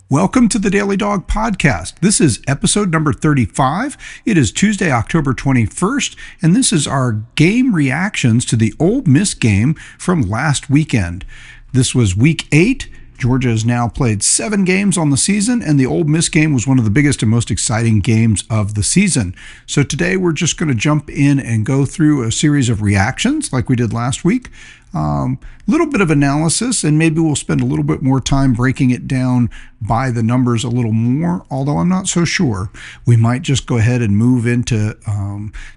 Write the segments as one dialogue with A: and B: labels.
A: Welcome to the Daily Dawg Podcast. This is episode number 35. It is Tuesday, October 21st, and this is our game reactions to the Ole Miss game from last weekend. This was week 8. Georgia has now played 7 games on the season, and the Ole Miss game was one of the biggest and most exciting games of the season. So today we're just going to jump in and go through a series of reactions like we did last week. Little bit of analysis, and maybe we'll spend a little bit more time breaking it down by the numbers a little more, although I'm not so sure. We might just go ahead and move into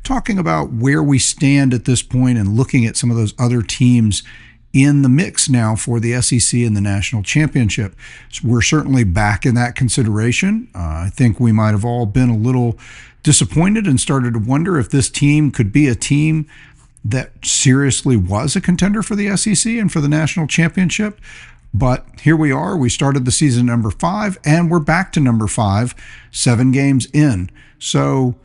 A: talking about where we stand at this point and looking at some of those other teams in the mix now for the SEC and the national championship. So we're certainly back in that consideration. I think we might have all been a little disappointed and started to wonder if this team could be a team that seriously was a contender for the SEC and for the national championship. But here we are. We started the season number 5, and we're back to number 5, 7 games in. So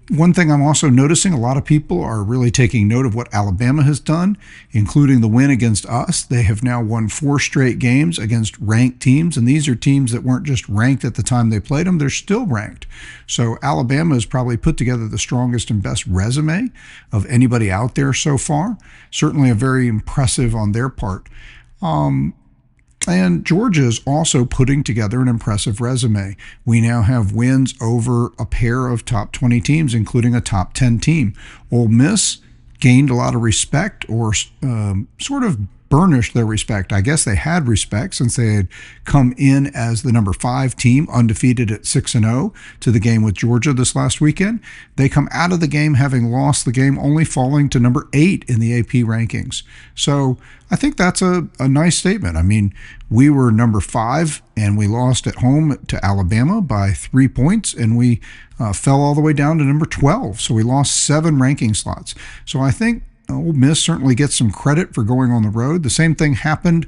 A: one thing I'm also noticing, a lot of people are really taking note of what Alabama has done, including the win against us. They have now won 4 straight games against ranked teams, and these are teams that weren't just ranked at the time they played them, they're still ranked. So Alabama has probably put together the strongest and best resume of anybody out there so far. Certainly a very impressive on their part. And Georgia is also putting together an impressive resume. We now have wins over a pair of top 20 teams, including a top 10 team. Ole Miss gained a lot of respect, or sort of burnished their respect. I guess they had respect since they had come in as the number 5 team, undefeated at 6-0, to the game with Georgia this last weekend. They come out of the game having lost the game, only falling to number 8 in the AP rankings. So I think that's a nice statement. I mean, we were number 5 and we lost at home to Alabama by 3 points, and we fell all the way down to number 12. So we lost 7 ranking slots. So I think Ole Miss certainly gets some credit for going on the road. The same thing happened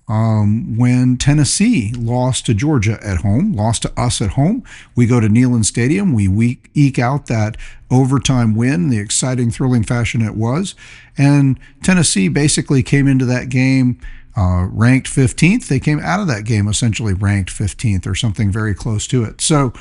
A: when Tennessee lost to Georgia at home, lost to us at home. We go to Neyland Stadium. We eke out that overtime win, the exciting, thrilling fashion it was. And Tennessee basically came into that game ranked 15th. They came out of that game essentially ranked 15th or something very close to it. So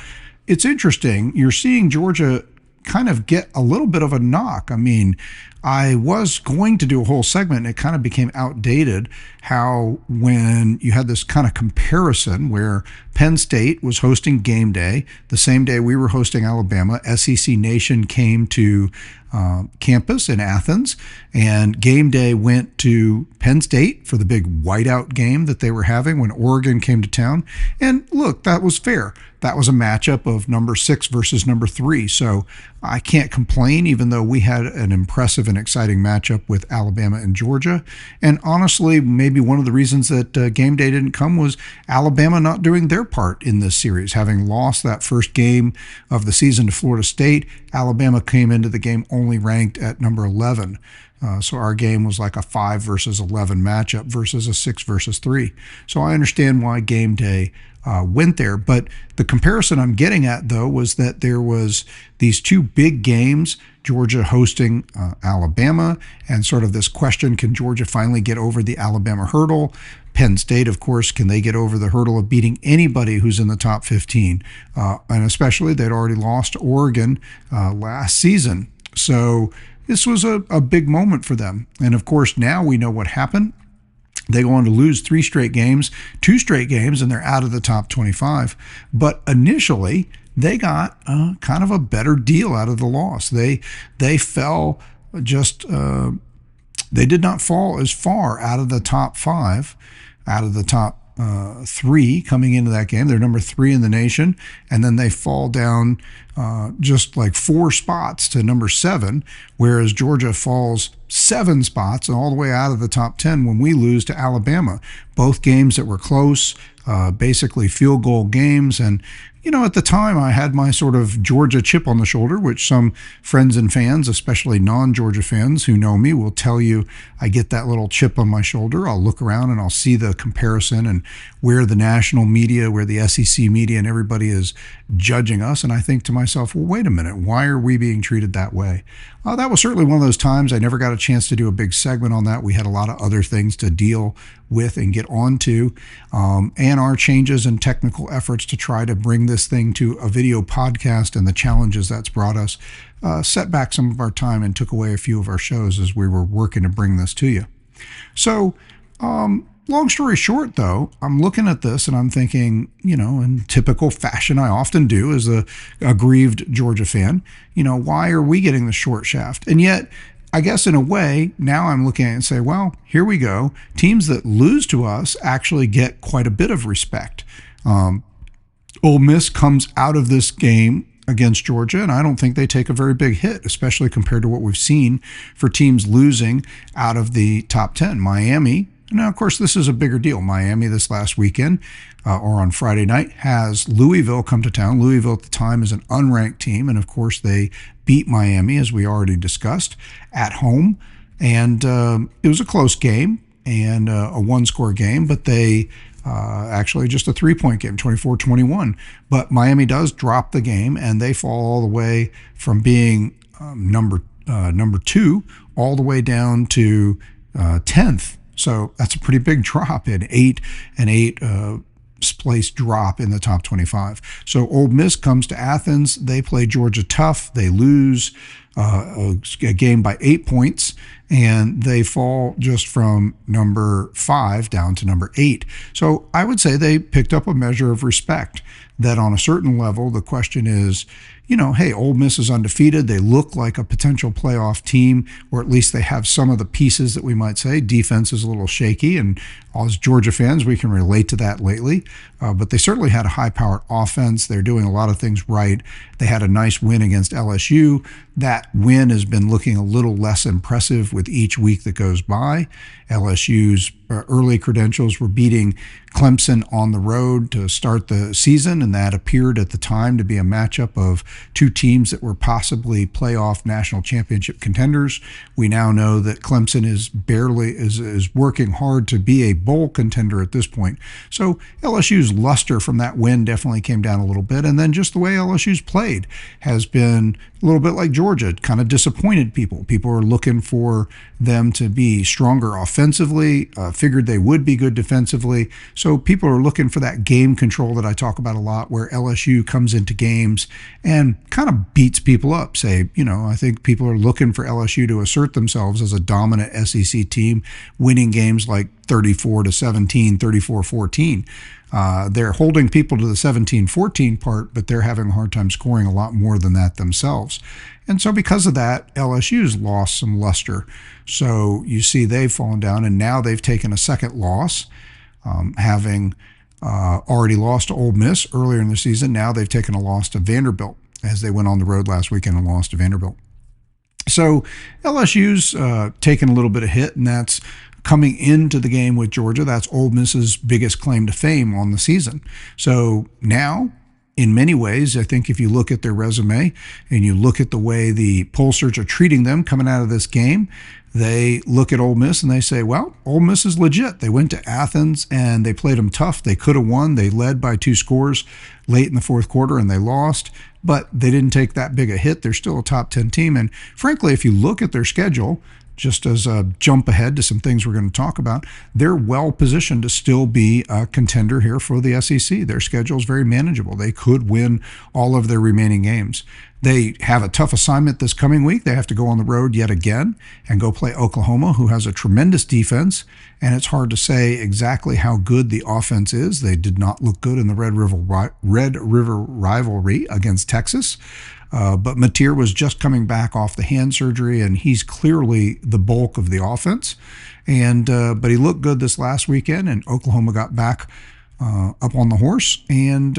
A: it's interesting. You're seeing Georgia kind of get a little bit of a knock. I mean, I was going to do a whole segment, and it kind of became outdated, how when you had this kind of comparison where Penn State was hosting game day, the same day we were hosting Alabama, SEC Nation came to campus in Athens, and game day went to Penn State for the big whiteout game that they were having when Oregon came to town. And look, that was fair. That was a matchup of number 6 versus number 3. So I can't complain, even though we had an impressive and exciting matchup with Alabama and Georgia. And honestly, maybe one of the reasons that game day didn't come was Alabama not doing their part in this series. Having lost that first game of the season to Florida State, Alabama came into the game only ranked at number 11. So our game was like a 5 versus 11 matchup versus a 6 versus 3. So I understand why game day went there. But the comparison I'm getting at, though, was that there was these 2 big games, Georgia hosting Alabama, and sort of this question, can Georgia finally get over the Alabama hurdle? Penn State, of course, can they get over the hurdle of beating anybody who's in the top 15? And especially, they'd already lost to Oregon last season. So this was a big moment for them. And of course, now we know what happened. They go on to lose 3 straight games, 2 straight games, and they're out of the top 25. But initially, they got kind of a better deal out of the loss. They fell just, they did not fall as far out of the top 5, out of the top 3 coming into that game. They're number 3 in the nation, and then they fall down just like 4 spots to number 7, whereas Georgia falls 7 spots and all the way out of the top 10 when we lose to Alabama. Both games that were close, basically field goal games. And you know, at the time, I had my sort of Georgia chip on the shoulder, which some friends and fans, especially non-Georgia fans who know me, will tell you I get that little chip on my shoulder. I'll look around and I'll see the comparison and where the national media, where the SEC media and everybody is judging us. And I think to myself, well, wait a minute, why are we being treated that way? That was certainly one of those times. I never got a chance to do a big segment on that. We had a lot of other things to deal with and get onto, and our changes and technical efforts to try to bring this thing to a video podcast and the challenges that's brought us set back some of our time and took away a few of our shows as we were working to bring this to you. So, long story short, though, I'm looking at this and I'm thinking, in typical fashion, I often do as a aggrieved Georgia fan, why are we getting the short shaft? And yet, I guess in a way, now I'm looking at it and say, well, here we go. Teams that lose to us actually get quite a bit of respect. Ole Miss comes out of this game against Georgia, and I don't think they take a very big hit, especially compared to what we've seen for teams losing out of the top 10. Miami, now, of course, this is a bigger deal. Miami this last weekend, or on Friday night, has Louisville come to town. Louisville at the time is an unranked team, and of course they beat Miami, as we already discussed, at home. And it was a close game and a one-score game, but they actually just a 3-point game, 24-21. But Miami does drop the game, and they fall all the way from being number 2 all the way down to 10th. So that's a pretty big drop, an 8 place drop in the top 25. So Ole Miss comes to Athens. They play Georgia tough. They lose a game by 8 points, and they fall just from number 5 down to number 8. So I would say they picked up a measure of respect that on a certain level, the question is, hey, Ole Miss is undefeated. They look like a potential playoff team, or at least they have some of the pieces that we might say. Defense is a little shaky, and as Georgia fans, we can relate to that lately. But they certainly had a high-powered offense. They're doing a lot of things right. They had a nice win against LSU. That win has been looking a little less impressive with each week that goes by. LSU's early credentials were beating Clemson on the road to start the season, and that appeared at the time to be a matchup of two teams that were possibly playoff national championship contenders. We now know that Clemson is working hard to be a bowl contender at this point. So LSU's luster from that win definitely came down a little bit, and then just the way LSU's played has been a little bit like Georgia, kind of disappointed people. People are looking for them to be stronger offensively, figured they would be good defensively. So people are looking for that game control that I talk about a lot, where LSU comes into games and kind of beats people up. I think people are looking for LSU to assert themselves as a dominant SEC team, winning games like 34-17, 34-14. They're holding people to the 17-14 part, but they're having a hard time scoring a lot more than that themselves. And so because of that, LSU's lost some luster. So you see they've fallen down, and now they've taken a second loss, having already lost to Ole Miss earlier in the season. Now they've taken a loss to Vanderbilt as they went on the road last weekend and lost to Vanderbilt. So LSU's taken a little bit of hit, and that's coming into the game with Georgia. That's Ole Miss's biggest claim to fame on the season. So now, in many ways, I think if you look at their resume and you look at the way the pollsters are treating them coming out of this game, they look at Ole Miss and they say, well, Ole Miss is legit. They went to Athens and they played them tough. They could have won. They led by 2 scores late in the fourth quarter and they lost, but they didn't take that big a hit. They're still a top 10 team. And frankly, if you look at their schedule, just as a jump ahead to some things we're going to talk about, they're well positioned to still be a contender here for the SEC. Their schedule is very manageable. They could win all of their remaining games. They have a tough assignment this coming week. They have to go on the road yet again and go play Oklahoma, who has a tremendous defense, and it's hard to say exactly how good the offense is. They did not look good in the Red River rivalry against Texas. But Mateer was just coming back off the hand surgery, and he's clearly the bulk of the offense. But he looked good this last weekend, and Oklahoma got back up on the horse. And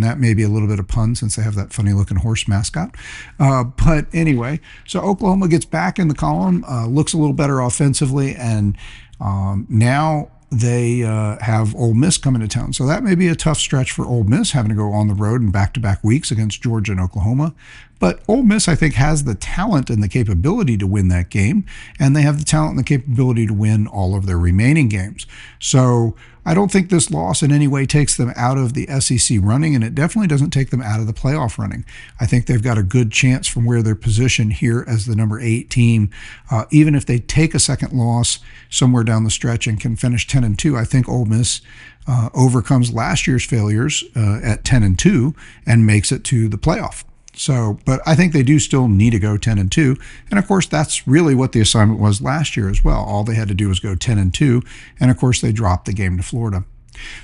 A: that may be a little bit of pun since they have that funny-looking horse mascot. But anyway, so Oklahoma gets back in the column, looks a little better offensively, and now they have Ole Miss coming to town. So that may be a tough stretch for Ole Miss, having to go on the road in back-to-back weeks against Georgia and Oklahoma. But Ole Miss, I think, has the talent and the capability to win that game, and they have the talent and the capability to win all of their remaining games. So I don't think this loss in any way takes them out of the SEC running, and it definitely doesn't take them out of the playoff running. I think they've got a good chance from where they're positioned here as the number 8 team. Even if they take a second loss somewhere down the stretch and can finish 10-2, I think Ole Miss overcomes last year's failures at 10-2 and makes it to the playoff. So, but I think they do still need to go 10-2, and of course that's really what the assignment was last year as well. All they had to do was go 10-2, and of course they dropped the game to Florida.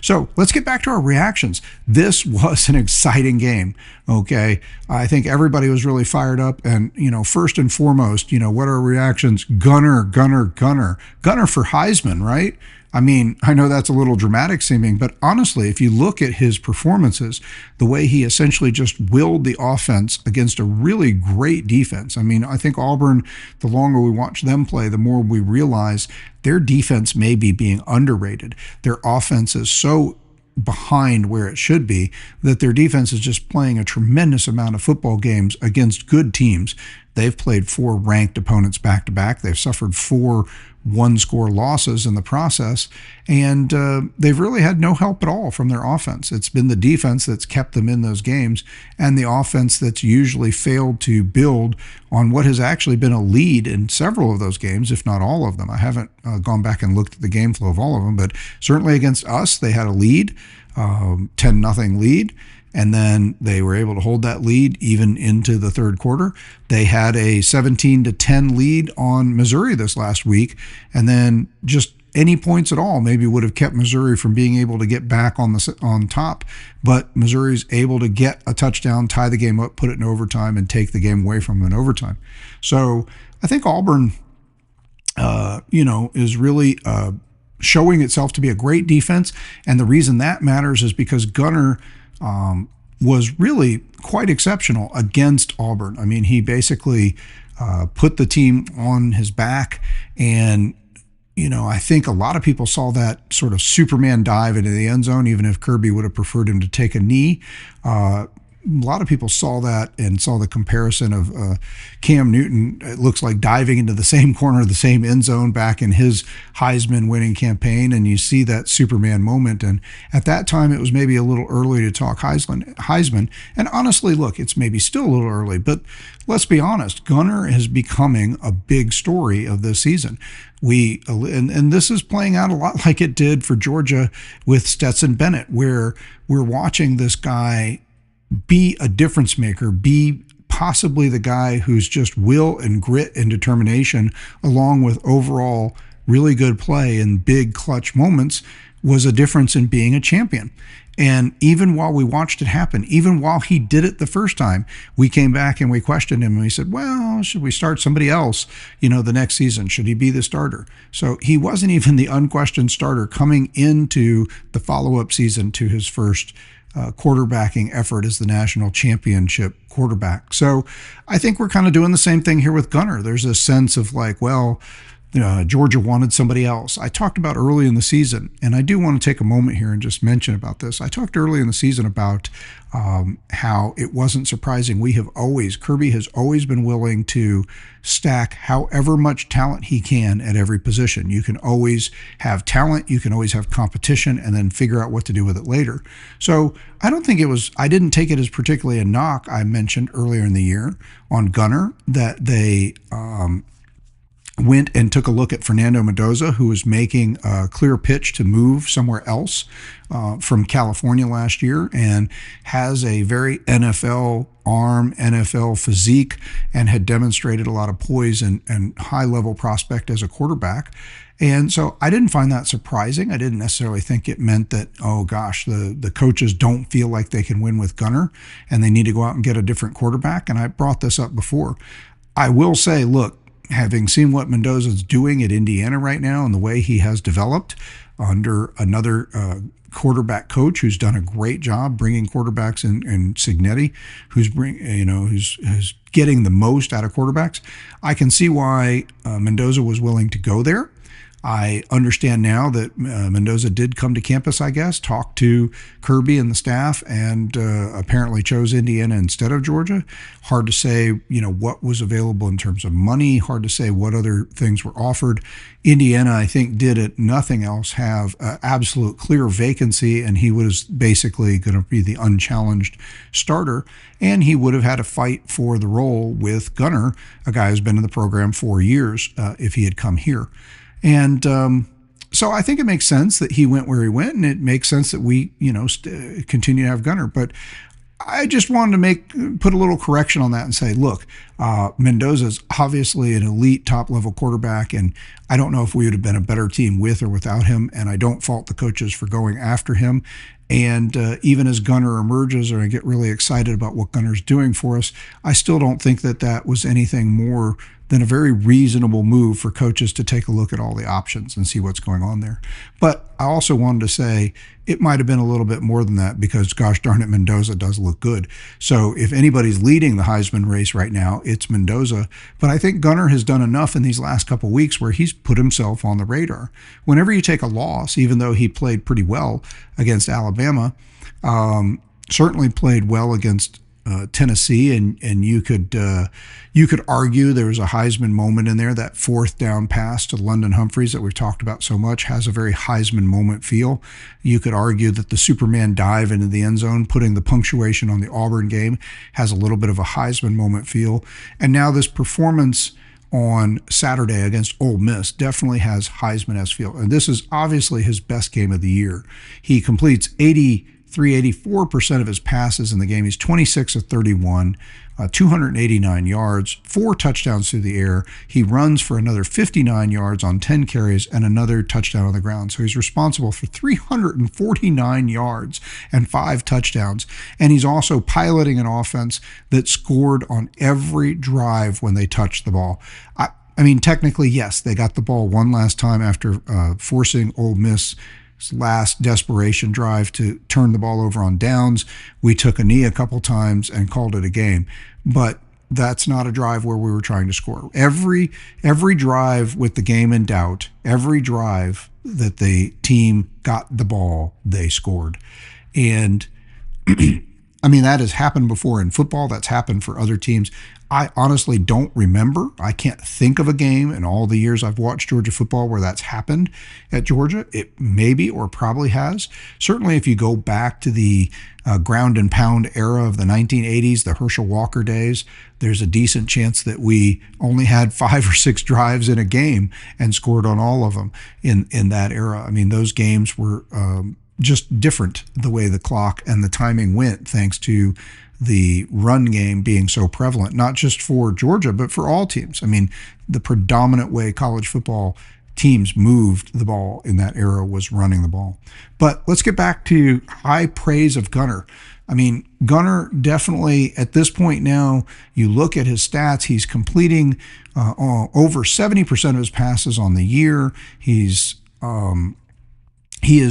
A: So let's get back to our reactions. This was an exciting game. Okay, I think everybody was really fired up, and first and foremost, what are our reactions? Gunner for Heisman, right? I mean, I know that's a little dramatic seeming, but honestly, if you look at his performances, the way he essentially just willed the offense against a really great defense. I mean, I think Auburn, the longer we watch them play, the more we realize their defense may be being underrated. Their offense is so behind where it should be that their defense is just playing a tremendous amount of football games against good teams. They've played 4 ranked opponents back to back. They've suffered 4 one-score losses in the process, and they've really had no help at all from their offense. It's been the defense that's kept them in those games, and the offense that's usually failed to build on what has actually been a lead in several of those games, if not all of them. I haven't gone back and looked at the game flow of all of them, but certainly against us, they had a lead, 10-0 lead. And then they were able to hold that lead even into the third quarter. They had a 17-10 lead on Missouri this last week, and then just any points at all maybe would have kept Missouri from being able to get back on top. But Missouri's able to get a touchdown, tie the game up, put it in overtime, and take the game away from them in overtime. So I think Auburn, is really showing itself to be a great defense, and the reason that matters is because Gunner was really quite exceptional against Auburn. I mean, he basically put the team on his back, and I think a lot of people saw that sort of Superman dive into the end zone, even if Kirby would have preferred him to take a knee. A lot of people saw that and saw the comparison of Cam Newton, it looks like, diving into the same corner of the same end zone back in his Heisman winning campaign, and you see that Superman moment. And at that time, it was maybe a little early to talk Heisman. And honestly, look, it's maybe still a little early, but let's be honest, Gunner is becoming a big story of this season. And this is playing out a lot like it did for Georgia with Stetson Bennett, where we're watching this guy be a difference maker, be possibly the guy who's just will and grit and determination, along with overall really good play and big clutch moments, was a difference in being a champion. And even while we watched it happen, even while he did it the first time, we came back and we questioned him and we said, well, should we start somebody else, the next season? Should he be the starter? So he wasn't even the unquestioned starter coming into the follow-up season to his first quarterbacking effort as the national championship quarterback. So I think we're kind of doing the same thing here with Gunner. There's a sense of like, well, Georgia wanted somebody else. I talked about early in the season, and I do want to take a moment here and just mention about this. I talked early in the season about how it wasn't surprising. Kirby has always been willing to stack however much talent he can at every position. You can always have talent, you can always have competition, and then figure out what to do with it later. So I didn't take it as particularly a knock. I mentioned earlier in the year on Gunner that they went and took a look at Fernando Mendoza, who was making a clear pitch to move somewhere else from California last year, and has a very NFL arm, NFL physique, and had demonstrated a lot of poise and high-level prospect as a quarterback. And so I didn't find that surprising. I didn't necessarily think it meant that, oh gosh, the coaches don't feel like they can win with Gunner and they need to go out and get a different quarterback. And I brought this up before. I will say, look, having seen what Mendoza's doing at Indiana right now and the way he has developed under another quarterback coach who's done a great job bringing quarterbacks in Cignetti, who's getting the most out of quarterbacks, I can see why Mendoza was willing to go there. I understand now that Mendoza did come to campus, I guess, talk to Kirby and the staff, and apparently chose Indiana instead of Georgia. Hard to say, what was available in terms of money. Hard to say what other things were offered. Indiana, I think, did it nothing else have an absolute clear vacancy, and he was basically going to be the unchallenged starter, and he would have had to fight for the role with Gunnar, a guy who's been in the program 4 years, if he had come here. And so I think it makes sense that he went where he went, and it makes sense that we, continue to have Gunnar. But I just wanted to put a little correction on that and say, look, Mendoza's obviously an elite top-level quarterback, and I don't know if we would have been a better team with or without him, and I don't fault the coaches for going after him. And even as Gunnar emerges, or I get really excited about what Gunnar's doing for us, I still don't think that was anything more than a very reasonable move for coaches to take a look at all the options and see what's going on there. But I also wanted to say it might have been a little bit more than that, because gosh darn it, Mendoza does look good. So if anybody's leading the Heisman race right now, it's Mendoza. But I think Gunnar has done enough in these last couple of weeks where he's put himself on the radar. Whenever you take a loss, even though he played pretty well against Alabama, certainly played well against Tennessee, and you could argue there was a Heisman moment in there. That fourth down pass to London Humphreys that we've talked about so much has a very Heisman moment feel. You could argue that the Superman dive into the end zone, putting the punctuation on the Auburn game, has a little bit of a Heisman moment feel. And now this performance on Saturday against Ole Miss definitely has Heisman-esque feel. And this is obviously his best game of the year. He completes 84% of his passes in the game. He's 26 of 31, 289 yards, 4 touchdowns through the air. He runs for another 59 yards on 10 carries and another touchdown on the ground. So he's responsible for 349 yards and 5 touchdowns. And he's also piloting an offense that scored on every drive when they touched the ball. I mean, technically, yes, they got the ball one last time after forcing Ole Miss last desperation drive to turn the ball over on downs. We took a knee a couple times and called it a game. But that's not a drive where we were trying to score. Every drive with the game in doubt, every drive that the team got the ball, they scored. And I mean, that has happened before in football. That's happened for other teams. I honestly don't remember. I can't think of a game in all the years I've watched Georgia football where that's happened at Georgia. It maybe or probably has. Certainly if you go back to the ground and pound era of the 1980s, the Herschel Walker days, there's a decent chance that we only had 5 or 6 drives in a game and scored on all of them in that era. I mean, those games were just different the way the clock and the timing went, thanks to the run game being so prevalent, not just for Georgia, but for all teams. I mean, the predominant way college football teams moved the ball in that era was running the ball. But let's get back to high praise of Gunnar. I mean, Gunnar definitely, at this point now, you look at his stats, he's completing over 70% of his passes on the year. He is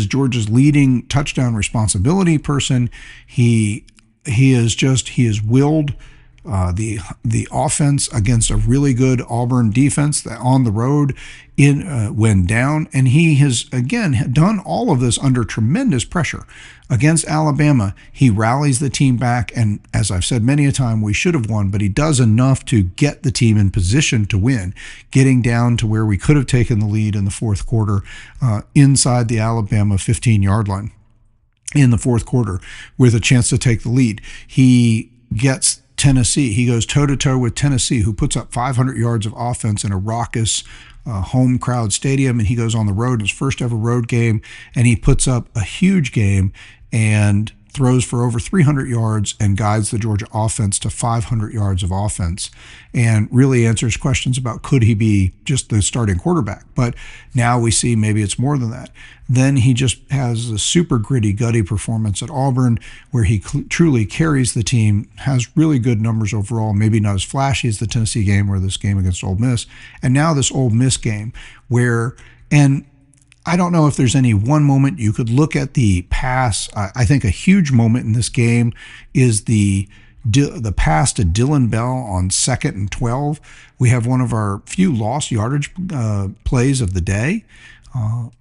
A: Georgia's leading touchdown responsibility person. He has willed the offense against a really good Auburn defense that on the road when down, and he has again done all of this under tremendous pressure. Against Alabama, he rallies the team back, and as I've said many a time, we should have won, but he does enough to get the team in position to win, getting down to where we could have taken the lead in the fourth quarter inside the Alabama 15-yard line in the fourth quarter with a chance to take the lead. He gets Tennessee. He goes toe-to-toe with Tennessee, who puts up 500 yards of offense in a raucous home crowd stadium, and he goes on the road, his first ever road game, and he puts up a huge game and throws for over 300 yards and guides the Georgia offense to 500 yards of offense, and really answers questions about could he be just the starting quarterback. But now we see maybe it's more than that. Then he just has a super gritty, gutty performance at Auburn where he truly carries the team, has really good numbers overall, maybe not as flashy as the Tennessee game or this game against Ole Miss. And now this Ole Miss game and I don't know if there's any one moment you could look at the pass. I think a huge moment in this game is the the pass to Dylan Bell on 2nd and 12. We have one of our few lost yardage plays of the day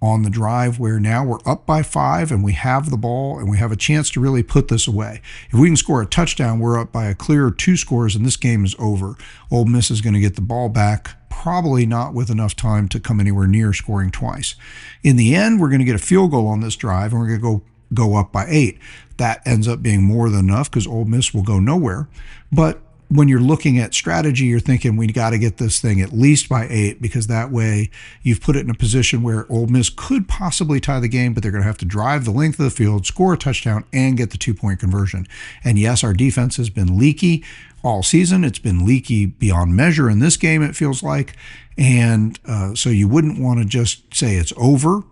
A: on the drive, where now we're up by 5 and we have the ball and we have a chance to really put this away. If we can score a touchdown, we're up by a clear 2 scores and this game is over. Ole Miss is going to get the ball back, probably not with enough time to come anywhere near scoring twice. In the end, we're going to get a field goal on this drive and we're going to go up by 8. That ends up being more than enough because Ole Miss will go nowhere. But when you're looking at strategy, you're thinking we got to get this thing at least by 8, because that way you've put it in a position where Ole Miss could possibly tie the game, but they're going to have to drive the length of the field, score a touchdown, and get the 2-point conversion. And yes, our defense has been leaky all season. It's been leaky beyond measure in this game, it feels like. And so you wouldn't want to just say it's over.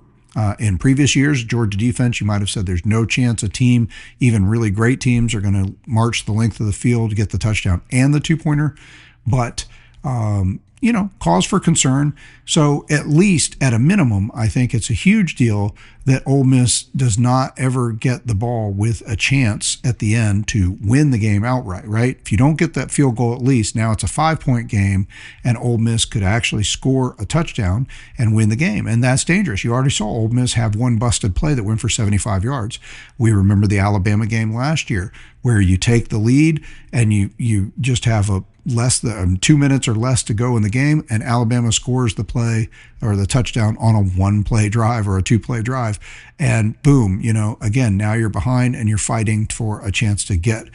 A: In previous years, Georgia defense, you might have said there's no chance a team, even really great teams, are going to march the length of the field to get the touchdown and the 2-pointer. But, cause for concern. So at least at a minimum, I think it's a huge deal that Ole Miss does not ever get the ball with a chance at the end to win the game outright, right? If you don't get that field goal at least, now it's a 5-point game and Ole Miss could actually score a touchdown and win the game. And that's dangerous. You already saw Ole Miss have one busted play that went for 75 yards. We remember the Alabama game last year where you take the lead and you just have a less than 2 minutes or less to go in the game, and Alabama scores the play or the touchdown on a 1-play drive or a 2-play drive, and boom, again, now you're behind and you're fighting for a chance to get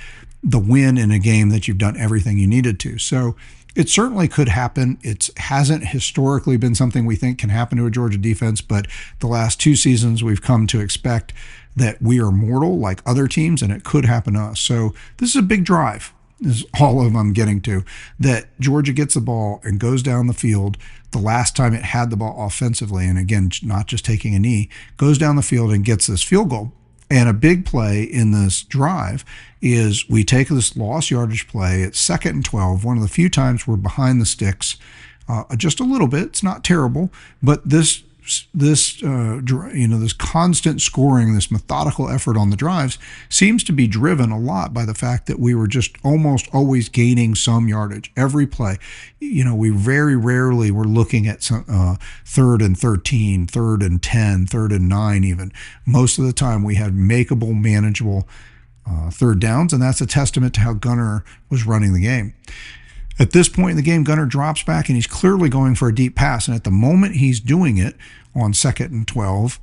A: the win in a game that you've done everything you needed to. So it certainly could happen. It hasn't historically been something we think can happen to a Georgia defense, but the last 2 seasons we've come to expect that we are mortal like other teams, and it could happen to us. So this is a big drive. Is all of them I'm getting to, that Georgia gets the ball and goes down the field the last time it had the ball offensively, and again, not just taking a knee, goes down the field and gets this field goal. And a big play in this drive is we take this lost yardage play at 2nd and 12, one of the few times we're behind the sticks just a little bit. It's not terrible, but this constant scoring, this methodical effort on the drives seems to be driven a lot by the fact that we were just almost always gaining some yardage every play. We very rarely were looking at some 3rd and 13, 3rd and 10, 3rd and 9 even. Most of the time we had makeable, manageable 3rd downs, and that's a testament to how Gunner was running the game. At this point in the game, Gunner drops back and he's clearly going for a deep pass. And at the moment he's doing it on 2nd and 12,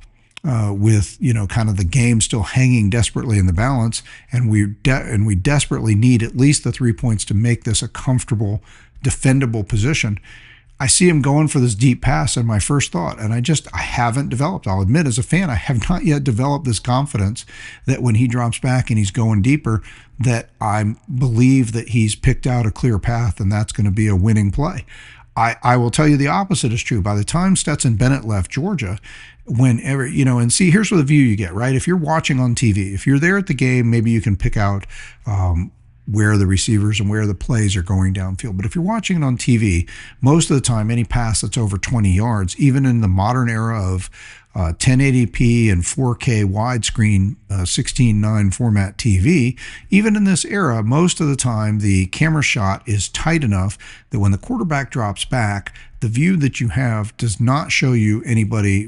A: with kind of the game still hanging desperately in the balance, and we desperately need at least the 3 points to make this a comfortable, defendable position. I see him going for this deep pass, and my first thought, and I haven't developed, I'll admit as a fan, I have not yet developed this confidence that when he drops back and he's going deeper, that I believe that he's picked out a clear path and that's going to be a winning play. I will tell you the opposite is true. By the time Stetson Bennett left Georgia, whenever, and see, here's what the view you get, right? If you're watching on TV, if you're there at the game, maybe you can pick out where the receivers and where the plays are going downfield. But if you're watching it on TV, most of the time, any pass that's over 20 yards, even in the modern era of 1080p and 4K widescreen 16:9 format TV, even in this era, most of the time the camera shot is tight enough that when the quarterback drops back, the view that you have does not show you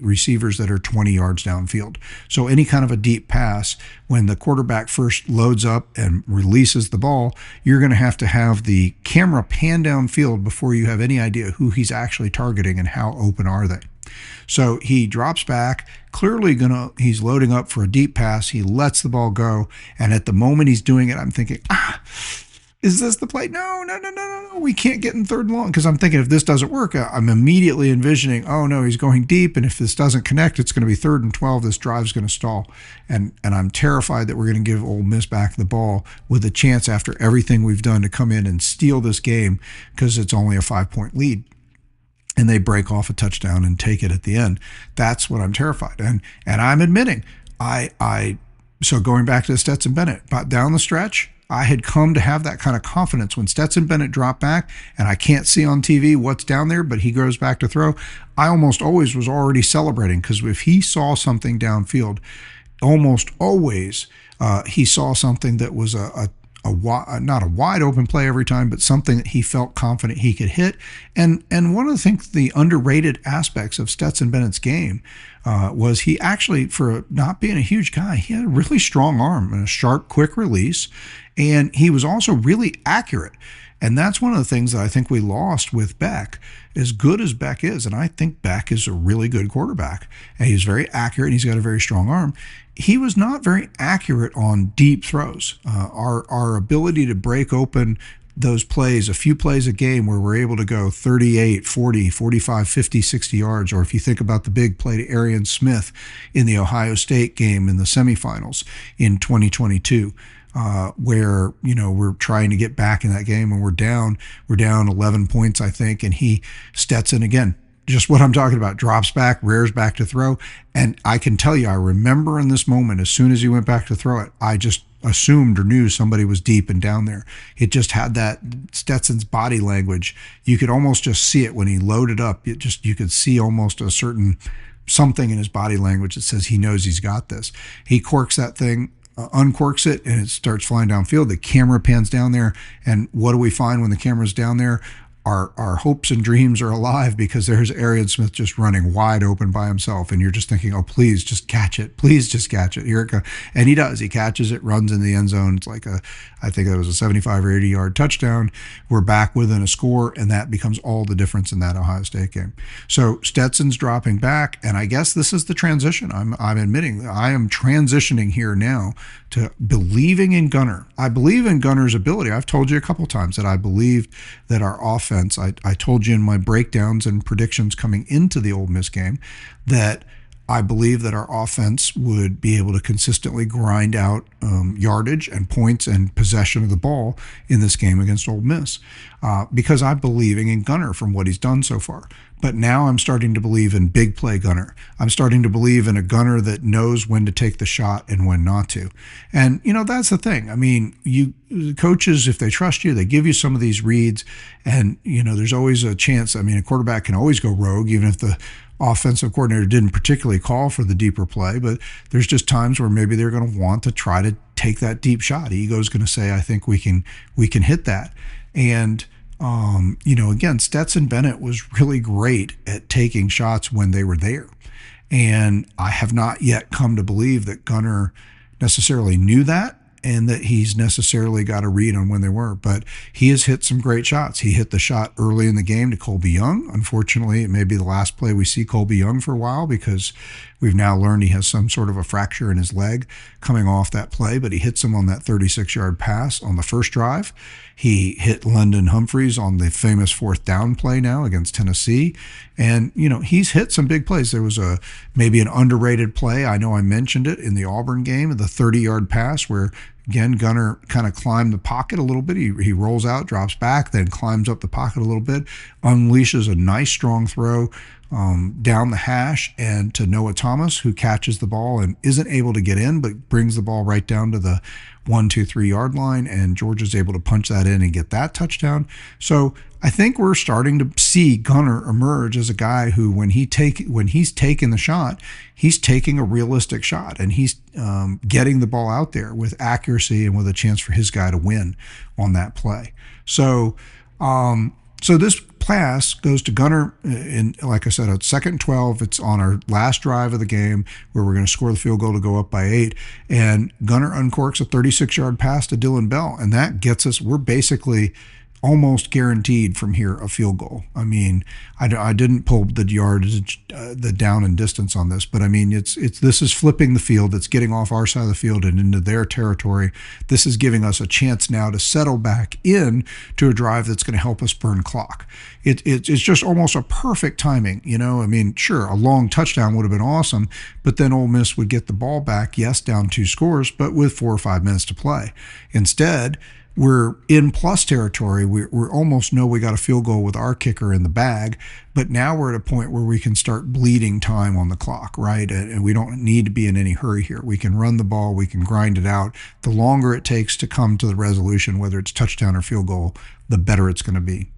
A: receivers that are 20 yards downfield. So any kind of a deep pass, when the quarterback first loads up and releases the ball, you're going to have the camera pan downfield before you have any idea who he's actually targeting and how open are they. So he drops back, clearly he's loading up for a deep pass. He lets the ball go. And at the moment he's doing it, I'm thinking, is this the play? No. We can't get in 3rd and long. Because I'm thinking if this doesn't work, I'm immediately envisioning, oh no, he's going deep. And if this doesn't connect, it's going to be 3rd and 12. This drive's going to stall. And I'm terrified that we're going to give Ole Miss back the ball with a chance after everything we've done to come in and steal this game because it's only a 5-point lead. And they break off a touchdown and take it at the end. That's what I'm terrified. And I'm admitting, so going back to Stetson Bennett, but down the stretch, I had come to have that kind of confidence when Stetson Bennett dropped back and I can't see on TV what's down there, but he goes back to throw. I almost always was already celebrating because if he saw something downfield, almost always he saw something that was a not a wide open play every time, but something that he felt confident he could hit. And one of the things, the underrated aspects of Stetson Bennett's game was he actually, for not being a huge guy, he had a really strong arm and a sharp, quick release, and he was also really accurate. And that's one of the things that I think we lost with Beck. As good as Beck is, and I think Beck is a really good quarterback, and he's very accurate, and he's got a very strong arm, he was not very accurate on deep throws. Our ability to break open those plays, a few plays a game where we're able to go 38, 40, 45, 50, 60 yards, or if you think about the big play to Arian Smith in the Ohio State game in the semifinals in 2022, where, you know, we're trying to get back in that game and we're down 11 points, I think, and Stetson, again, just what I'm talking about, drops back, rears back to throw. And I can tell you, I remember in this moment, as soon as he went back to throw it, I just assumed or knew somebody was deep and down there. It just had that Stetson's body language. You could almost just see it when he loaded up. You could see almost a certain something in his body language that says he knows he's got this. He corks that thing, uncorks it, and it starts flying downfield. The camera pans down there, and what do we find when the camera's down there? Our hopes and dreams are alive, because there's Arian Smith just running wide open by himself, and you're just thinking, oh, please just catch it. Please just catch it. Here it goes. And he does. He catches it, runs in the end zone. It's like I think it was a 75 or 80-yard touchdown. We're back within a score, and that becomes all the difference in that Ohio State game. So Stetson's dropping back, and I guess this is the transition. I'm admitting that I am transitioning here now to believing in Gunner. I believe in Gunner's ability. I've told you a couple times that I believed that our offense, I told you in my breakdowns and predictions coming into the Ole Miss game, that I believe that our offense would be able to consistently grind out yardage and points and possession of the ball in this game against Ole Miss, because I'm believing in Gunner from what he's done so far. But now I'm starting to believe in big play Gunner. I'm starting to believe in a Gunner that knows when to take the shot and when not to. And, you know, that's the thing. I mean, coaches, if they trust you, they give you some of these reads, and, you know, there's always a chance. I mean, a quarterback can always go rogue, even if the offensive coordinator didn't particularly call for the deeper play, but there's just times where maybe they're going to want to try to take that deep shot. Ego's going to say, I think we can hit that. And, you know, again, Stetson Bennett was really great at taking shots when they were there. And I have not yet come to believe that Gunner necessarily knew that, and that he's necessarily got a read on when they were. But he has hit some great shots. He hit the shot early in the game to Colby Young. Unfortunately, it may be the last play we see Colby Young for a while, because we've now learned he has some sort of a fracture in his leg coming off that play, but he hits him on that 36-yard pass on the first drive. He hit London Humphreys on the famous fourth down play now against Tennessee. And, you know, he's hit some big plays. There was maybe an underrated play. I know I mentioned it in the Auburn game, the 30-yard pass where, again, Gunner kind of climbed the pocket a little bit. He rolls out, drops back, then climbs up the pocket a little bit, unleashes a nice strong throw down the hash and to Noah Thomas, who catches the ball and isn't able to get in, but brings the ball right down to the 1, 2, 3 yard line, and Georgia's able to punch that in and get that touchdown. So I think we're starting to see Gunner emerge as a guy who, when he's taking the shot, he's taking a realistic shot, and he's getting the ball out there with accuracy and with a chance for his guy to win on that play. So this pass goes to Gunner in, like I said, at 2nd and 12. It's on our last drive of the game where we're going to score the field goal to go up by 8. And Gunner uncorks a 36-yard pass to Dylan Bell, and that gets us. We're basically almost guaranteed from here a field goal. I mean, I didn't pull the yardage, the down and distance on this, but I mean, this is flipping the field. It's getting off our side of the field and into their territory. This is giving us a chance now to settle back in to a drive that's going to help us burn clock. It's just almost a perfect timing, you know. I mean, sure, a long touchdown would have been awesome, but then Ole Miss would get the ball back, yes, down 2 scores, but with 4 or 5 minutes to play. Instead, we're in plus territory. We're almost know we got a field goal with our kicker in the bag, but now we're at a point where we can start bleeding time on the clock, right? And we don't need to be in any hurry here. We can run the ball. We can grind it out. The longer it takes to come to the resolution, whether it's touchdown or field goal, the better it's going to be.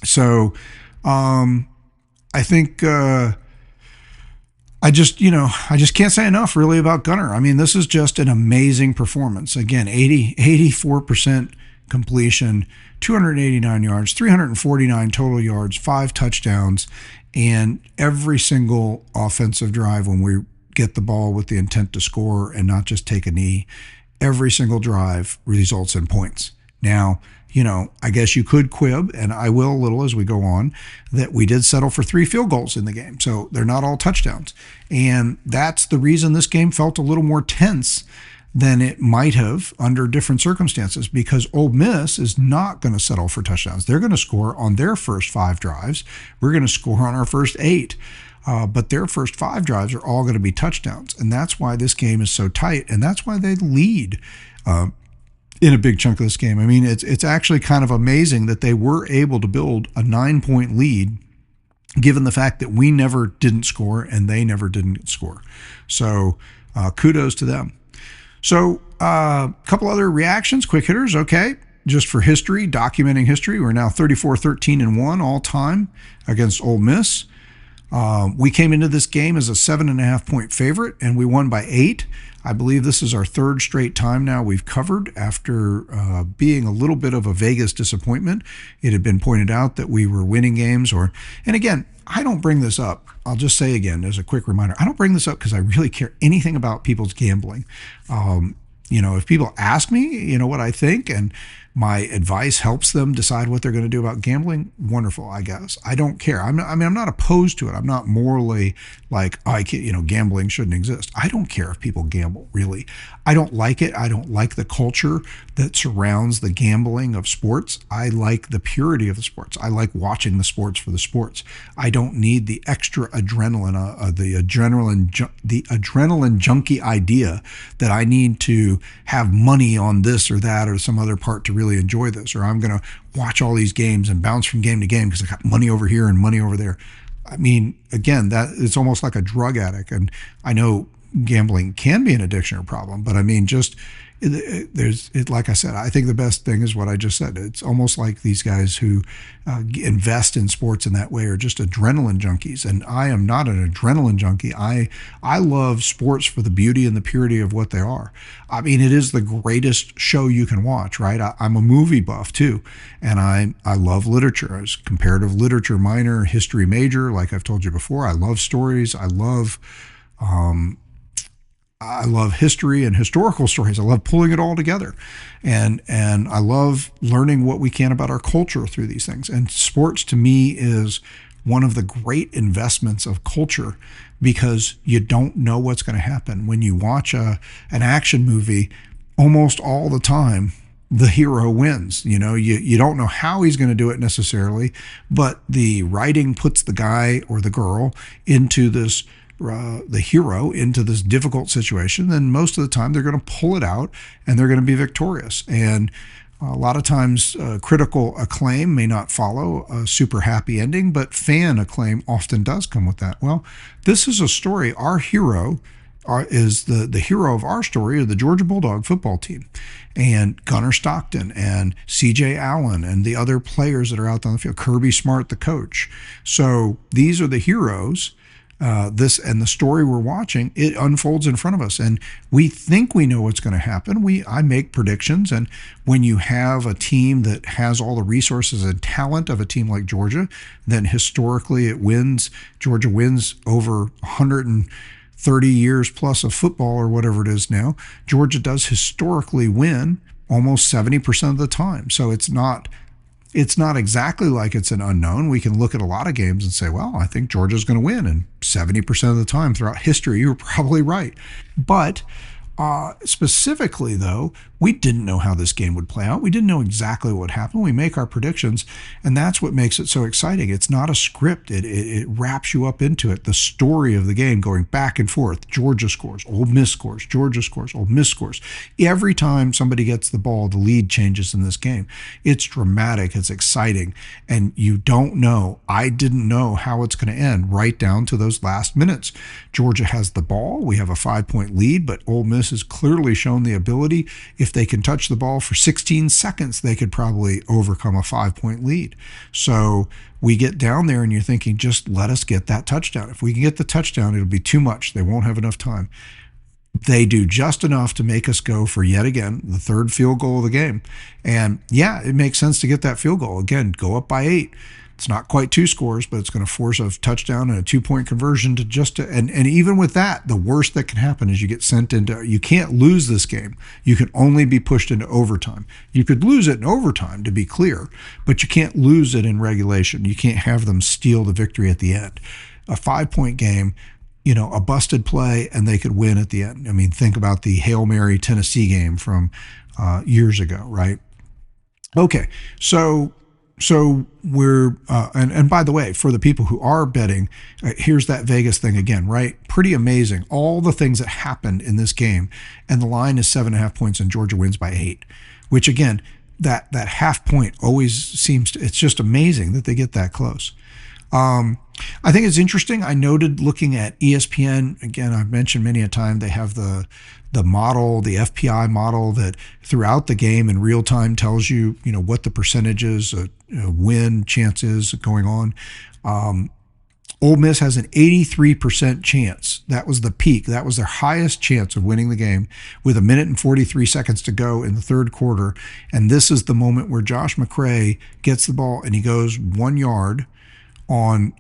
A: So I think I just can't say enough really about Gunner. I mean, this is just an amazing performance. Again, 84% completion, 289 yards, 349 total yards, 5 touchdowns, and every single offensive drive when we get the ball with the intent to score and not just take a knee, every single drive results in points. Now, I guess you could quib, and I will a little as we go on, that we did settle for 3 field goals in the game. So they're not all touchdowns. And that's the reason this game felt a little more tense than it might have under different circumstances, because Ole Miss is not going to settle for touchdowns. They're going to score on their first 5 drives. We're going to score on our first 8. But their first 5 drives are all going to be touchdowns. And that's why this game is so tight. And that's why they lead in a big chunk of this game. I mean, it's actually kind of amazing that they were able to build a 9-point lead given the fact that we never didn't score and they never didn't score. So kudos to them. So a couple other reactions, quick hitters. Okay, just for history, documenting history, we're now 34-13-1 all time against Ole Miss. We came into this game as a 7.5-point favorite, and we won by 8. I believe this is our 3rd straight time now we've covered after being a little bit of a Vegas disappointment. It had been pointed out that we were winning games, and again, I don't bring this up. I'll just say again, as a quick reminder, I don't bring this up because I really care anything about people's gambling. If people ask me, what I think, and my advice helps them decide what they're going to do about gambling, wonderful, I guess. I don't care. I'm not opposed to it. I'm not morally like, gambling shouldn't exist. I don't care if people gamble, really. I don't like it. I don't like the culture that surrounds the gambling of sports. I like the purity of the sports. I like watching the sports for the sports. I don't need the extra adrenaline, the adrenaline junkie idea that I need to have money on this or that or some other part to really enjoy this, or I'm going to watch all these games and bounce from game to game because I got money over here and money over there. I mean, again, that it's almost like a drug addict. And I know gambling can be an addiction or problem, but I mean, like I said, I think the best thing is what I just said. It's almost like these guys who invest in sports in that way are just adrenaline junkies. And I am not an adrenaline junkie. I love sports for the beauty and the purity of what they are. I mean, it is the greatest show you can watch, right? I'm a movie buff too. And I love literature. I was comparative literature minor, history major, like I've told you before. I love stories. I love history and historical stories. I love pulling it all together. And I love learning what we can about our culture through these things. And sports to me is one of the great investments of culture because you don't know what's going to happen. When you watch an action movie, almost all the time, the hero wins. You don't know how he's going to do it necessarily, but the writing puts the guy or the girl into this the hero into this difficult situation, then most of the time they're going to pull it out and they're going to be victorious. And a lot of times critical acclaim may not follow a super happy ending, but fan acclaim often does come with that. Well, this is a story. Our hero is the hero of our story of the Georgia Bulldog football team, and Gunner Stockton and C.J. Allen and the other players that are out on the field, Kirby Smart, the coach. So these are the heroes. This and the story we're watching, it unfolds in front of us, and we think we know what's going to happen. I make predictions, and when you have a team that has all the resources and talent of a team like Georgia, then historically it wins. Georgia wins over 130 years plus of football or whatever it is now. Georgia does historically win almost 70% of the time. So it's not exactly like it's an unknown. We can look at a lot of games and say, well, I think Georgia's going to win. And 70% of the time throughout history, you were probably right. But specifically, though, we didn't know how this game would play out. We didn't know exactly what happened. We make our predictions, and that's what makes it so exciting. It's not a script. It wraps you up into it. The story of the game going back and forth. Georgia scores, Ole Miss scores, Georgia scores, Ole Miss scores. Every time somebody gets the ball, the lead changes in this game. It's dramatic. It's exciting, and you don't know. I didn't know how it's going to end right down to those last minutes. Georgia has the ball. We have a 5-point lead, but Ole Miss Miss has clearly shown the ability. If they can touch the ball for 16 seconds, they could probably overcome a 5-point lead. So we get down there and you're thinking, just let us get that touchdown. If we can get the touchdown, it'll be too much. They won't have enough time. They do just enough to make us go for, yet again, the third field goal of the game. And yeah, it makes sense to get that field goal. Again, go up by 8. It's not quite 2 scores, but it's going to force a touchdown and a 2-point conversion and even with that, the worst that can happen is you get sent into, you can't lose this game. You can only be pushed into overtime. You could lose it in overtime, to be clear, but you can't lose it in regulation. You can't have them steal the victory at the end. A 5-point game, a busted play, and they could win at the end. I mean, think about the Hail Mary Tennessee game from years ago, right? Okay, so we're and by the way, for the people who are betting, here's that Vegas thing again, right? Pretty amazing. All the things that happened in this game, and the line is 7.5 points, and Georgia wins by 8. Which again, that half point always seems to, it's just amazing that they get that close. I think it's interesting. I noted looking at ESPN, again, I've mentioned many a time, they have the model, the FPI model that throughout the game in real time tells you, what the percentages, win chances going on. Ole Miss has an 83% chance. That was the peak. That was their highest chance of winning the game with 1 minute and 43 seconds to go in the third quarter. And this is the moment where Josh McCray gets the ball and he goes 1 yard on,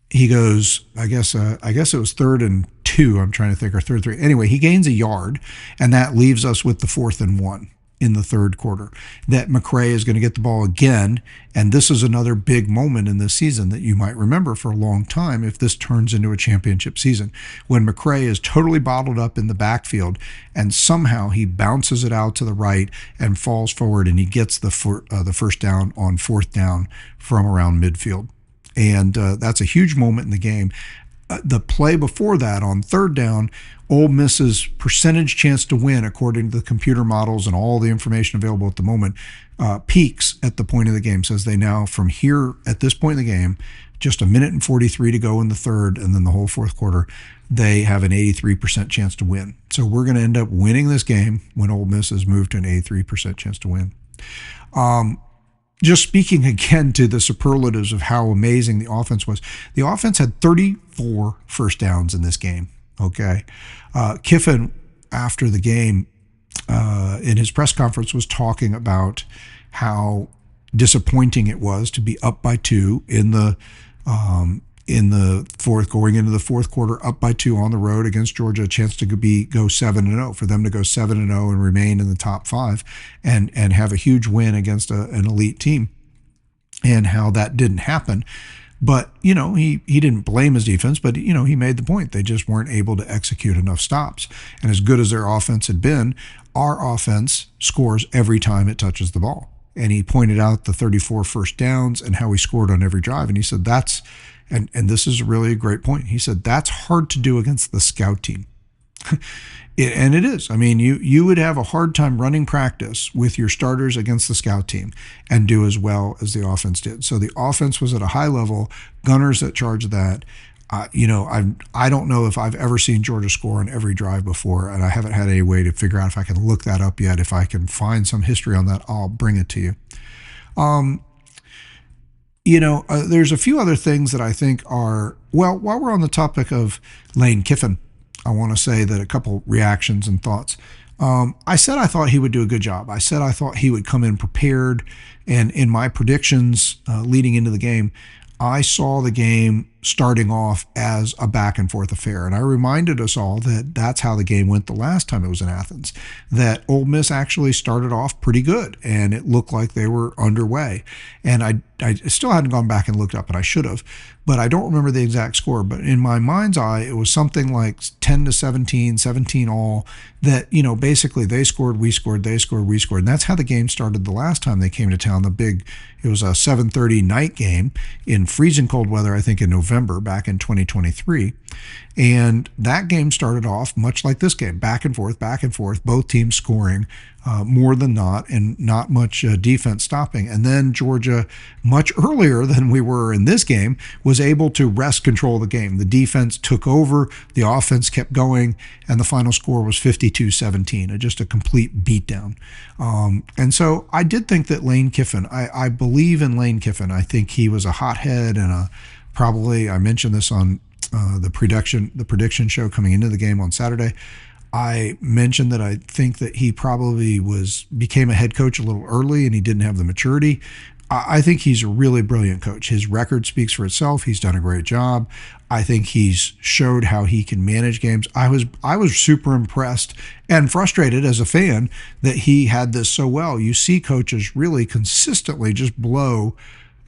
A: he goes, I guess it was 3rd and 2, I'm trying to think, or 3rd and 3. Anyway, he gains a yard, and that leaves us with the 4th and 1 in the third quarter. That McCray is going to get the ball again, and this is another big moment in this season that you might remember for a long time if this turns into a championship season, when McCray is totally bottled up in the backfield, and somehow he bounces it out to the right and falls forward, and he gets the first down on 4th down from around midfield. And that's a huge moment in the game. The play before that on 3rd down, Ole Miss's percentage chance to win, according to the computer models and all the information available at the moment, peaks at the point of the game. Says they now, from here at this point in the game, just 1 minute and 43 to go in the third, and then the whole fourth quarter, they have an 83% chance to win. So we're going to end up winning this game when Ole Miss has moved to an 83% chance to win. Just speaking again to the superlatives of how amazing the offense was, the offense had 34 first downs in this game, okay? Kiffin, after the game, in his press conference, was talking about how disappointing it was to be up by 2 in the fourth, going into the fourth quarter, up by 2 on the road against Georgia, a chance to go 7-0, for them to go 7-0 and remain in the top 5 and have a huge win against an elite team, and how that didn't happen. But, he didn't blame his defense, but, he made the point. They just weren't able to execute enough stops. And as good as their offense had been, our offense scores every time it touches the ball. And he pointed out the 34 first downs and how we scored on every drive. And he said and this is really a great point. He said that's hard to do against the scout team. And it is. I mean, you would have a hard time running practice with your starters against the scout team and do as well as the offense did. So the offense was at a high level. Gunners that charged that. I don't know if I've ever seen Georgia score on every drive before, and I haven't had any way to figure out if I can look that up yet. If I can find some history on that, I'll bring it to you. There's a few other things that I think are, well, while we're on the topic of Lane Kiffin, I want to say that a couple reactions and thoughts. I said I thought he would do a good job. I said I thought he would come in prepared, and in my predictions leading into the game, I saw the game starting off as a back and forth affair. And I reminded us all that that's how the game went the last time it was in Athens, that Ole Miss actually started off pretty good and it looked like they were underway. And I still hadn't gone back and looked up, and I should have, but I don't remember the exact score. But in my mind's eye, it was something like 10-17, 17 all, that, basically they scored, we scored, they scored, we scored. And that's how the game started the last time they came to town. It was a 7:30 night game in freezing cold weather, I think in November November back in 2023. And that game started off much like this game, back and forth, both teams scoring more than not, and not much defense stopping. And then Georgia, much earlier than we were in this game, was able to wrest control of the game. The defense took over, the offense kept going, and the final score was 52-17, just a complete beatdown. And so I did think that Lane Kiffin, I believe in Lane Kiffin. I think he was a hothead and probably, I mentioned this on the prediction show coming into the game on Saturday. I mentioned that I think that he probably became a head coach a little early and he didn't have the maturity. I think he's a really brilliant coach. His record speaks for itself. He's done a great job. I think he's showed how he can manage games. I was super impressed and frustrated as a fan that he had this so well. You see coaches really consistently just blow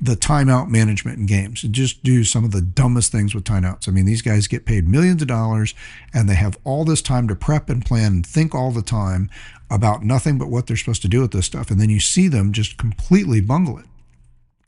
A: the timeout management in games and just do some of the dumbest things with timeouts. I mean, these guys get paid millions of dollars and they have all this time to prep and plan and think all the time about nothing but what they're supposed to do with this stuff. And then you see them just completely bungle it.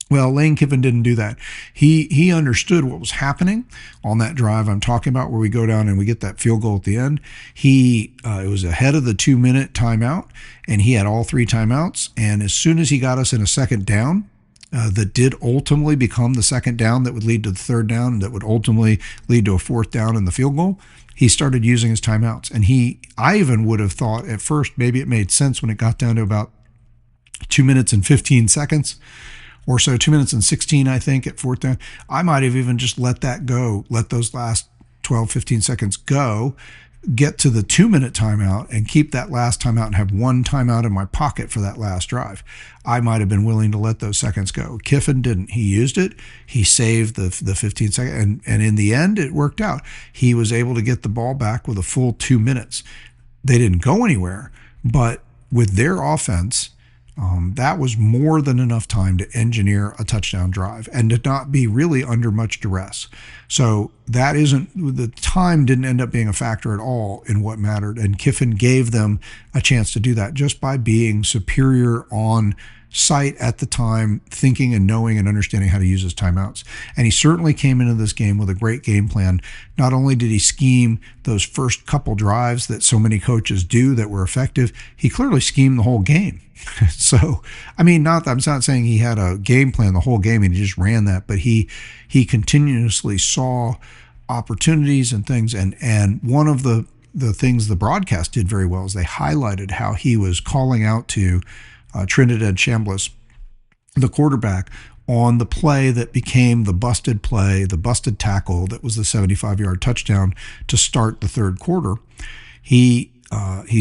A: Well, Lane Kiffin didn't do that. He understood what was happening on that drive I'm talking about, where we go down and we get that field goal at the end. It was ahead of the 2-minute timeout, and he had all 3 timeouts. And as soon as he got us in a second down, that did ultimately become the second down that would lead to the third down, that would ultimately lead to a 4th down in the field goal, he started using his timeouts. And I even would have thought at first maybe it made sense when it got down to about 2 minutes and 15 seconds or so, 2 minutes and 16, I think, at 4th down. I might have even just let that go, let those last 12, 15 seconds go, get to the 2-minute timeout and keep that last timeout and have 1 timeout in my pocket for that last drive. I might have been willing to let those seconds go. Kiffin didn't. He used it. He saved the 15 seconds. And in the end, it worked out. He was able to get the ball back with a full 2 minutes. They didn't go anywhere, but with their offense, that was more than enough time to engineer a touchdown drive and to not be really under much duress. So the time didn't end up being a factor at all in what mattered. And Kiffin gave them a chance to do that just by being superior on site at the time, thinking and knowing and understanding how to use his timeouts. And he certainly came into this game with a great game plan. Not only did he scheme those first couple drives that so many coaches do that were effective, he clearly schemed the whole game. So, I mean, I'm not saying he had a game plan the whole game and he just ran that, but he continuously saw opportunities and things. And one of the things the broadcast did very well is they highlighted how he was calling out to Trinidad Chambliss, the quarterback, on the play that became the busted play, the busted tackle that was the 75-yard touchdown to start the third quarter. He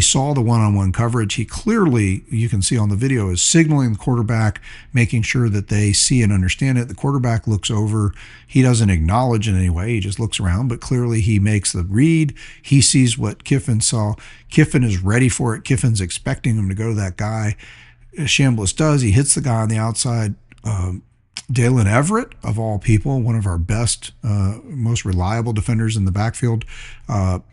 A: saw the one-on-one coverage. He clearly, you can see on the video, is signaling the quarterback, making sure that they see and understand it. The quarterback looks over. He doesn't acknowledge in any way. He just looks around, but clearly he makes the read. He sees what Kiffin saw. Kiffin is ready for it. Kiffin's expecting him to go to that guy. Chambliss does. He hits the guy on the outside. Dalen Everett, of all people, one of our best, most reliable defenders in the backfield,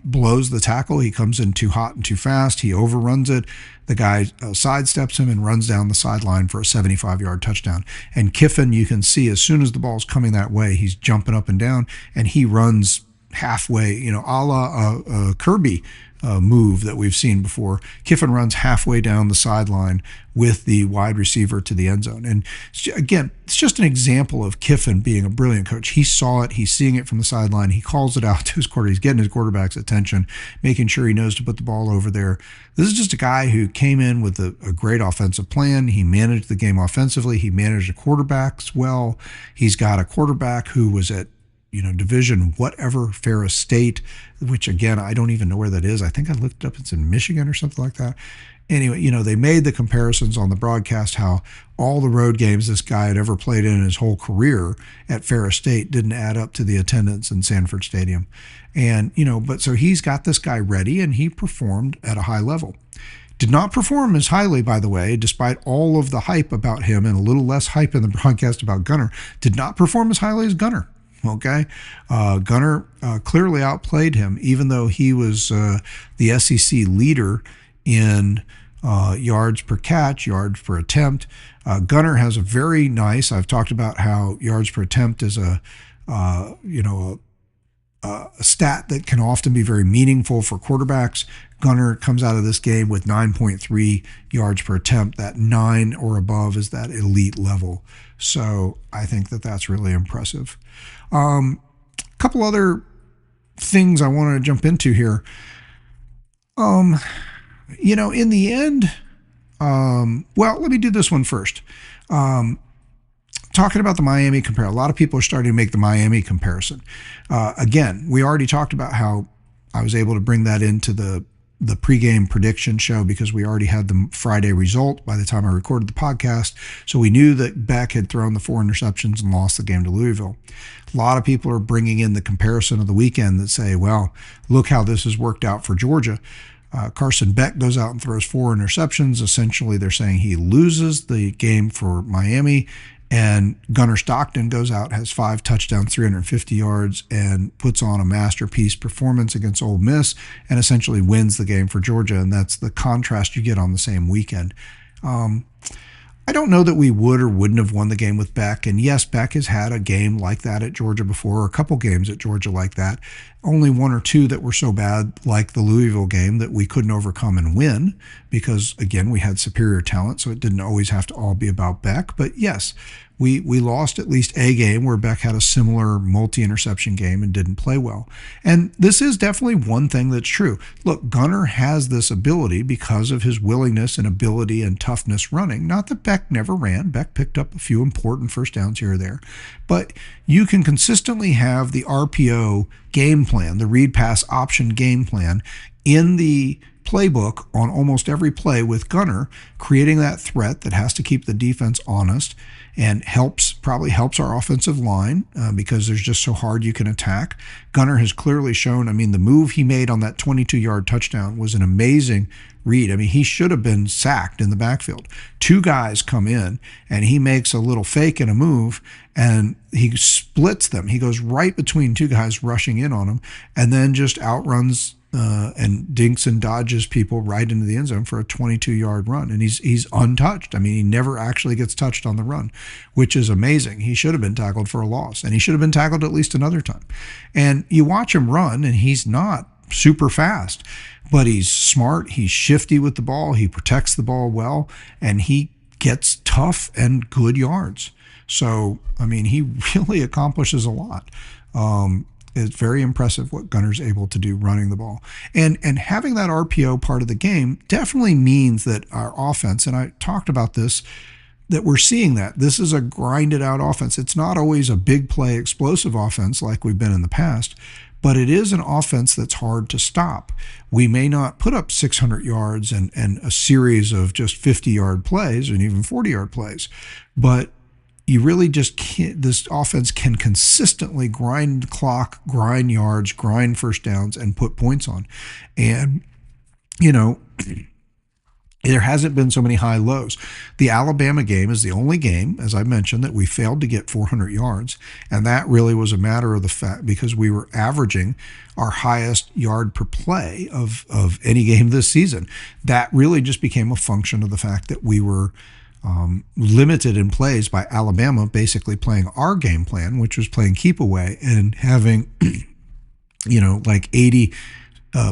A: blows the tackle. He comes in too hot and too fast. He overruns it. The guy sidesteps him and runs down the sideline for a 75-yard touchdown. And Kiffin, you can see as soon as the ball's coming that way, he's jumping up and down, and he runs halfway, a la Kirby move that we've seen before. Kiffin runs halfway down the sideline with the wide receiver to the end zone. And again, it's just an example of Kiffin being a brilliant coach. He saw it. He's seeing it from the sideline. He calls it out to his quarterback. He's getting his quarterback's attention, making sure he knows to put the ball over there. This is just a guy who came in with a great offensive plan. He managed the game offensively. He managed the quarterbacks well. He's got a quarterback who was at division whatever, Ferris State, which again, I don't even know where that is. I think I looked it up. It's in Michigan or something like that. Anyway, they made the comparisons on the broadcast how all the road games this guy had ever played in his whole career at Ferris State didn't add up to the attendance in Sanford Stadium. And, but so he's got this guy ready and he performed at a high level. Did not perform as highly, by the way, despite all of the hype about him and a little less hype in the broadcast about Gunner, did not perform as highly as Gunner. Okay, Gunner clearly outplayed him, even though he was the SEC leader in yards per catch, yards per attempt. Gunner has a very nice, I've talked about how yards per attempt is a you know, a stat that can often be very meaningful for quarterbacks. Gunnar comes out of this game with 9.3 yards per attempt. That 9 or above is that elite level. So I think that that's really impressive. A couple other things I want to jump into here. In the end, well, let me do this one first. Talking about the Miami compare, a lot of people are starting to make the Miami comparison. Again, we already talked about how I was able to bring that into the pregame prediction show because we already had the Friday result by the time I recorded the podcast. So we knew that Beck had thrown the 4 interceptions and lost the game to Louisville. A lot of people are bringing in the comparison of the weekend that say, well, look how this has worked out for Georgia. Carson Beck goes out and throws 4 interceptions. Essentially, they're saying he loses the game for Miami. And Gunnar Stockton goes out, has 5 touchdowns, 350 yards, and puts on a masterpiece performance against Ole Miss and essentially wins the game for Georgia. And that's the contrast you get on the same weekend. I don't know that we would or wouldn't have won the game with Beck. And yes, Beck has had a game like that at Georgia before, or a couple games at Georgia like that. Only 1 or 2 that were so bad, like the Louisville game, that we couldn't overcome and win because, again, we had superior talent, so it didn't always have to all be about Beck. But yes, we lost at least a game where Beck had a similar multi-interception game and didn't play well. And this is definitely one thing that's true. Look, Gunnar has this ability because of his willingness and ability and toughness running. Not that Beck never ran. Beck picked up a few important first downs here or there. But you can consistently have the RPO game plan, the read pass option game plan, in the playbook on almost every play with Gunnar, creating that threat that has to keep the defense honest and probably helps our offensive line because there's just so hard you can attack. Gunnar has clearly shown, the move he made on that 22-yard touchdown was an amazing read. He should have been sacked in the backfield. 2 guys come in and he makes a little fake and a move and he splits them. He goes right between 2 guys rushing in on him and then just outruns and dinks and dodges people right into the end zone for a 22-yard run. And he's untouched. He never actually gets touched on the run, which is amazing. He should have been tackled for a loss, and he should have been tackled at least another time. And you watch him run, and he's not super fast, but he's smart. He's shifty with the ball. He protects the ball well, and he gets tough and good yards. So, he really accomplishes a lot. It's very impressive what Gunnar's able to do running the ball. And having that RPO part of the game definitely means that our offense, and I talked about this, that we're seeing that. This is a grinded out offense. It's not always a big play explosive offense like we've been in the past, but it is an offense that's hard to stop. We may not put up 600 yards and a series of just 50-yard plays and even 40-yard plays, but you really just can't. This offense can consistently grind clock, grind yards, grind first downs, and put points on. And, there hasn't been so many high lows. The Alabama game is the only game, as I mentioned, that we failed to get 400 yards. And that really was a matter of the fact because we were averaging our highest yard per play of any game this season. That really just became a function of the fact that we were limited in plays by Alabama basically playing our game plan, which was playing keep away and having, like 80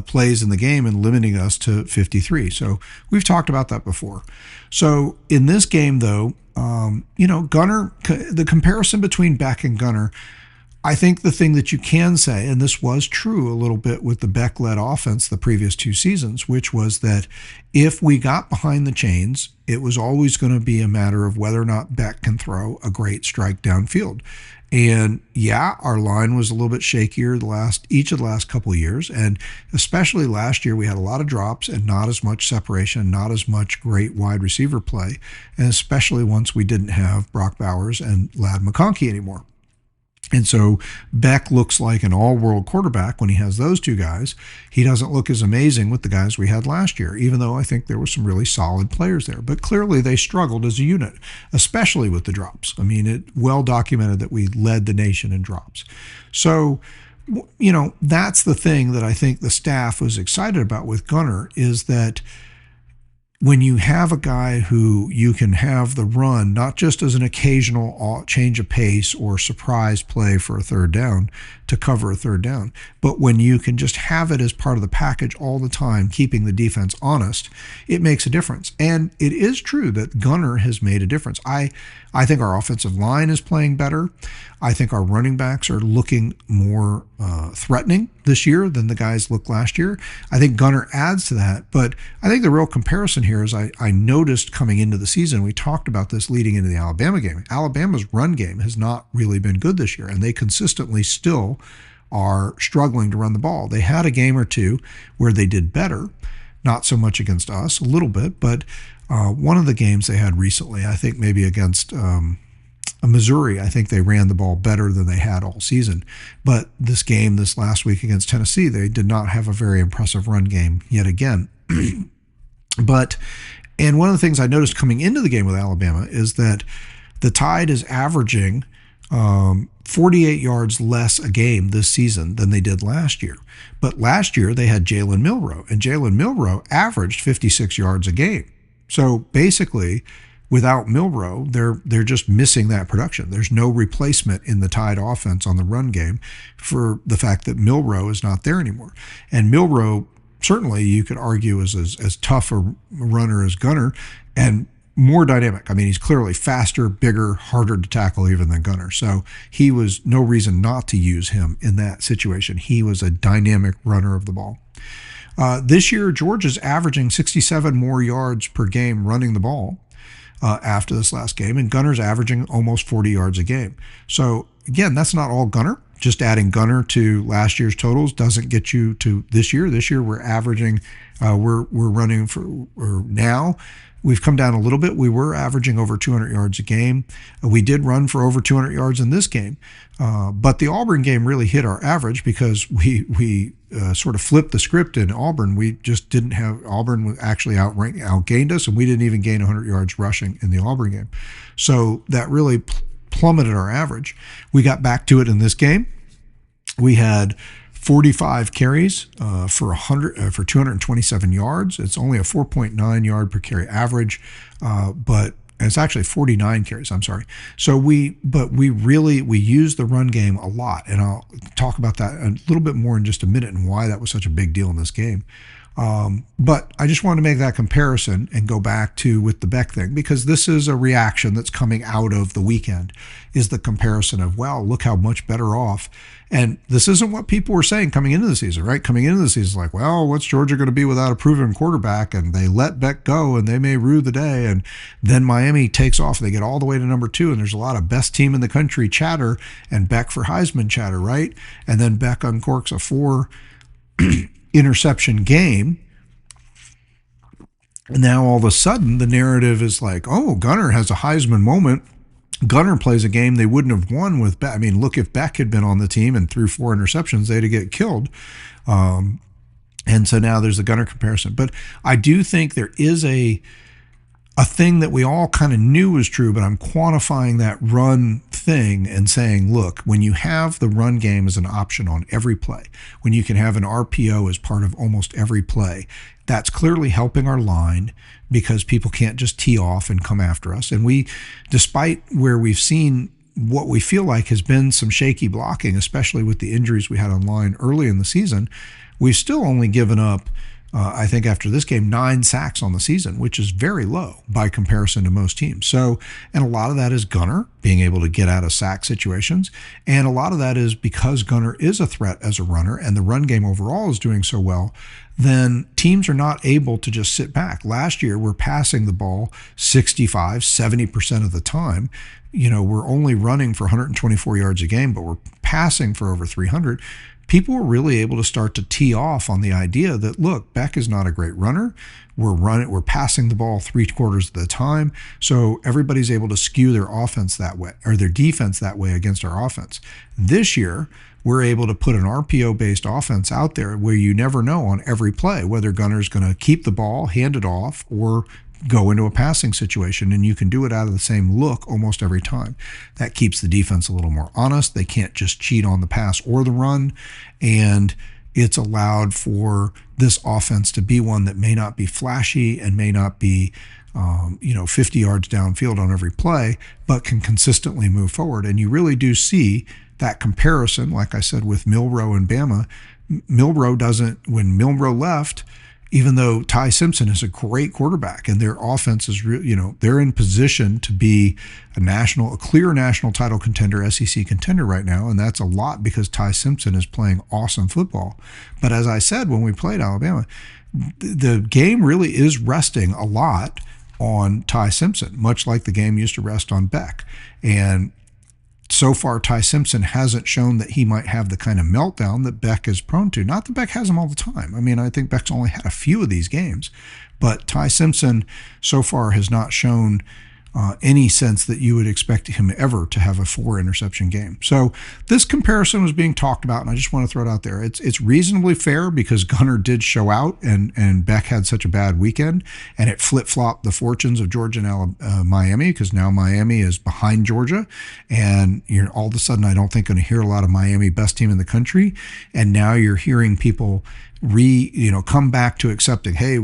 A: plays in the game and limiting us to 53. So we've talked about that before. So in this game, though, Gunnar, the comparison between Beck and Gunnar, I think the thing that you can say, and this was true a little bit with the Beck-led offense the previous 2 seasons, which was that if we got behind the chains, it was always going to be a matter of whether or not Beck can throw a great strike downfield. And yeah, our line was a little bit shakier each of the last couple of years, and especially last year we had a lot of drops and not as much separation, not as much great wide receiver play, and especially once we didn't have Brock Bowers and Ladd McConkey anymore. And so Beck looks like an all-world quarterback when he has those 2 guys. He doesn't look as amazing with the guys we had last year, even though I think there were some really solid players there. But clearly they struggled as a unit, especially with the drops. It well documented that we led the nation in drops. So, that's the thing that I think the staff was excited about with Gunnar is that when you have a guy who you can have the run, not just as an occasional change of pace or surprise play for a third down to cover a third down, but when you can just have it as part of the package all the time, keeping the defense honest, it makes a difference. And it is true that Gunner has made a difference. I think our offensive line is playing better. I think our running backs are looking more threatening this year than the guys looked last year. I think Gunner adds to that, but I think the real comparison here is I noticed coming into the season, we talked about this leading into the Alabama game. Alabama's run game has not really been good this year, and they consistently still are struggling to run the ball. They had a game or two where they did better, not so much against us, a little bit, but one of the games they had recently, I think maybe against Missouri, I think they ran the ball better than they had all season. But this game, this last week against Tennessee, they did not have a very impressive run game yet again. And one of the things I noticed coming into the game with Alabama is that the Tide is averaging 48 yards less a game this season than they did last year. But last year they had Jalen Milroe, and Jalen Milroe averaged 56 yards a game. So basically, without Milroe, they're just missing that production. There's no replacement in the Tide offense on the run game for the fact that Milroe is not there anymore. And Milroe, certainly you could argue, is as tough a runner as Gunner and more dynamic. I mean, he's clearly faster, bigger, harder to tackle even than Gunner. So he was no reason not to use him in that situation. He was a dynamic runner of the ball. This year, Georgia's averaging 67 more yards per game running the ball after this last game, and Gunner's averaging almost 40 yards a game. So again, that's not all Gunner. Just adding Gunner to last year's totals doesn't get you to this year. This year we're averaging, we're running for, or now we've come down a little bit. We were averaging over 200 yards a game. We did run for over 200 yards in this game, but the Auburn game really hit our average because we sort of flipped the script in Auburn. We just didn't have, Auburn actually outgained us, and we didn't even gain 100 yards rushing in the Auburn game. So that really plummeted our average. We got back to it in this game. We had 45 carries for 227 yards. It's only a 4.9 yard per carry average, but it's actually 49 carries. I'm sorry. So we used the run game a lot, and I'll talk about that a little bit more in just a minute and why that was such a big deal in this game. But I just wanted to make that comparison and go back to with the Beck thing, because this is a reaction that's coming out of the weekend, is the comparison of, wow, look how much better off. And this isn't what people were saying coming into the season, right? Coming into the season, like, well, what's Georgia going to be without a proven quarterback? And they let Beck go and they may rue the day. And then Miami takes off. They get all the way to number 2. And there's a lot of best team in the country chatter and Beck for Heisman chatter, right? And then Beck uncorks a 4 interception game. And now all of a sudden the narrative is like, oh, Gunner has a Heisman moment. Gunner plays a game they wouldn't have won with Beck. I mean, look, if Beck had been on the team and threw 4 interceptions, they'd get killed. And so now there's the Gunner comparison. But I do think there is a thing that we all kind of knew was true, but I'm quantifying that run thing and saying, look, when you have the run game as an option on every play, when you can have an RPO as part of almost every play, that's clearly helping our line because people can't just tee off and come after us. And we, despite where we've seen what we feel like has been some shaky blocking, especially with the injuries we had on line early in the season, we've still only given up, I think after this game, 9 sacks on the season, which is very low by comparison to most teams. So, and a lot of that is Gunner being able to get out of sack situations. And a lot of that is because Gunner is a threat as a runner and the run game overall is doing so well, then teams are not able to just sit back. Last year, we're passing the ball 65, 70% of the time. You know, we're only running for 124 yards a game, but we're passing for over 300. People were really able to start to tee off on the idea that, look, Beck is not a great runner. We're passing the ball 3/4 of the time. So everybody's able to skew their offense that way, or their defense that way against our offense. This year, we're able to put an RPO-based offense out there where you never know on every play whether Gunner's going to keep the ball, hand it off, or go into a passing situation, and you can do it out of the same look almost every time. That keeps the defense a little more honest. They can't just cheat on the pass or the run, and it's allowed for this offense to be one that may not be flashy and may not be 50 yards downfield on every play, but can consistently move forward. And you really do see that comparison, like I said, with Milroe and Bama. When Milroe left, even though Ty Simpson is a great quarterback and their offense is, they're in position to be a clear national title contender, SEC contender right now. And that's a lot because Ty Simpson is playing awesome football. But as I said, when we played Alabama, the game really is resting a lot on Ty Simpson, much like the game used to rest on Beck. And so far, Ty Simpson hasn't shown that he might have the kind of meltdown that Beck is prone to. Not that Beck has them all the time. I mean, I think Beck's only had a few of these games. But Ty Simpson so far has not shown any sense that you would expect him ever to have a 4-interception game. So this comparison was being talked about, and I just want to throw it out there. It's reasonably fair because Gunner did show out, and Beck had such a bad weekend, and it flip-flopped the fortunes of Georgia and Miami, because now Miami is behind Georgia, and you're all of a sudden, I don't think, going to hear a lot of Miami best team in the country, and now you're hearing people come back to accepting, hey,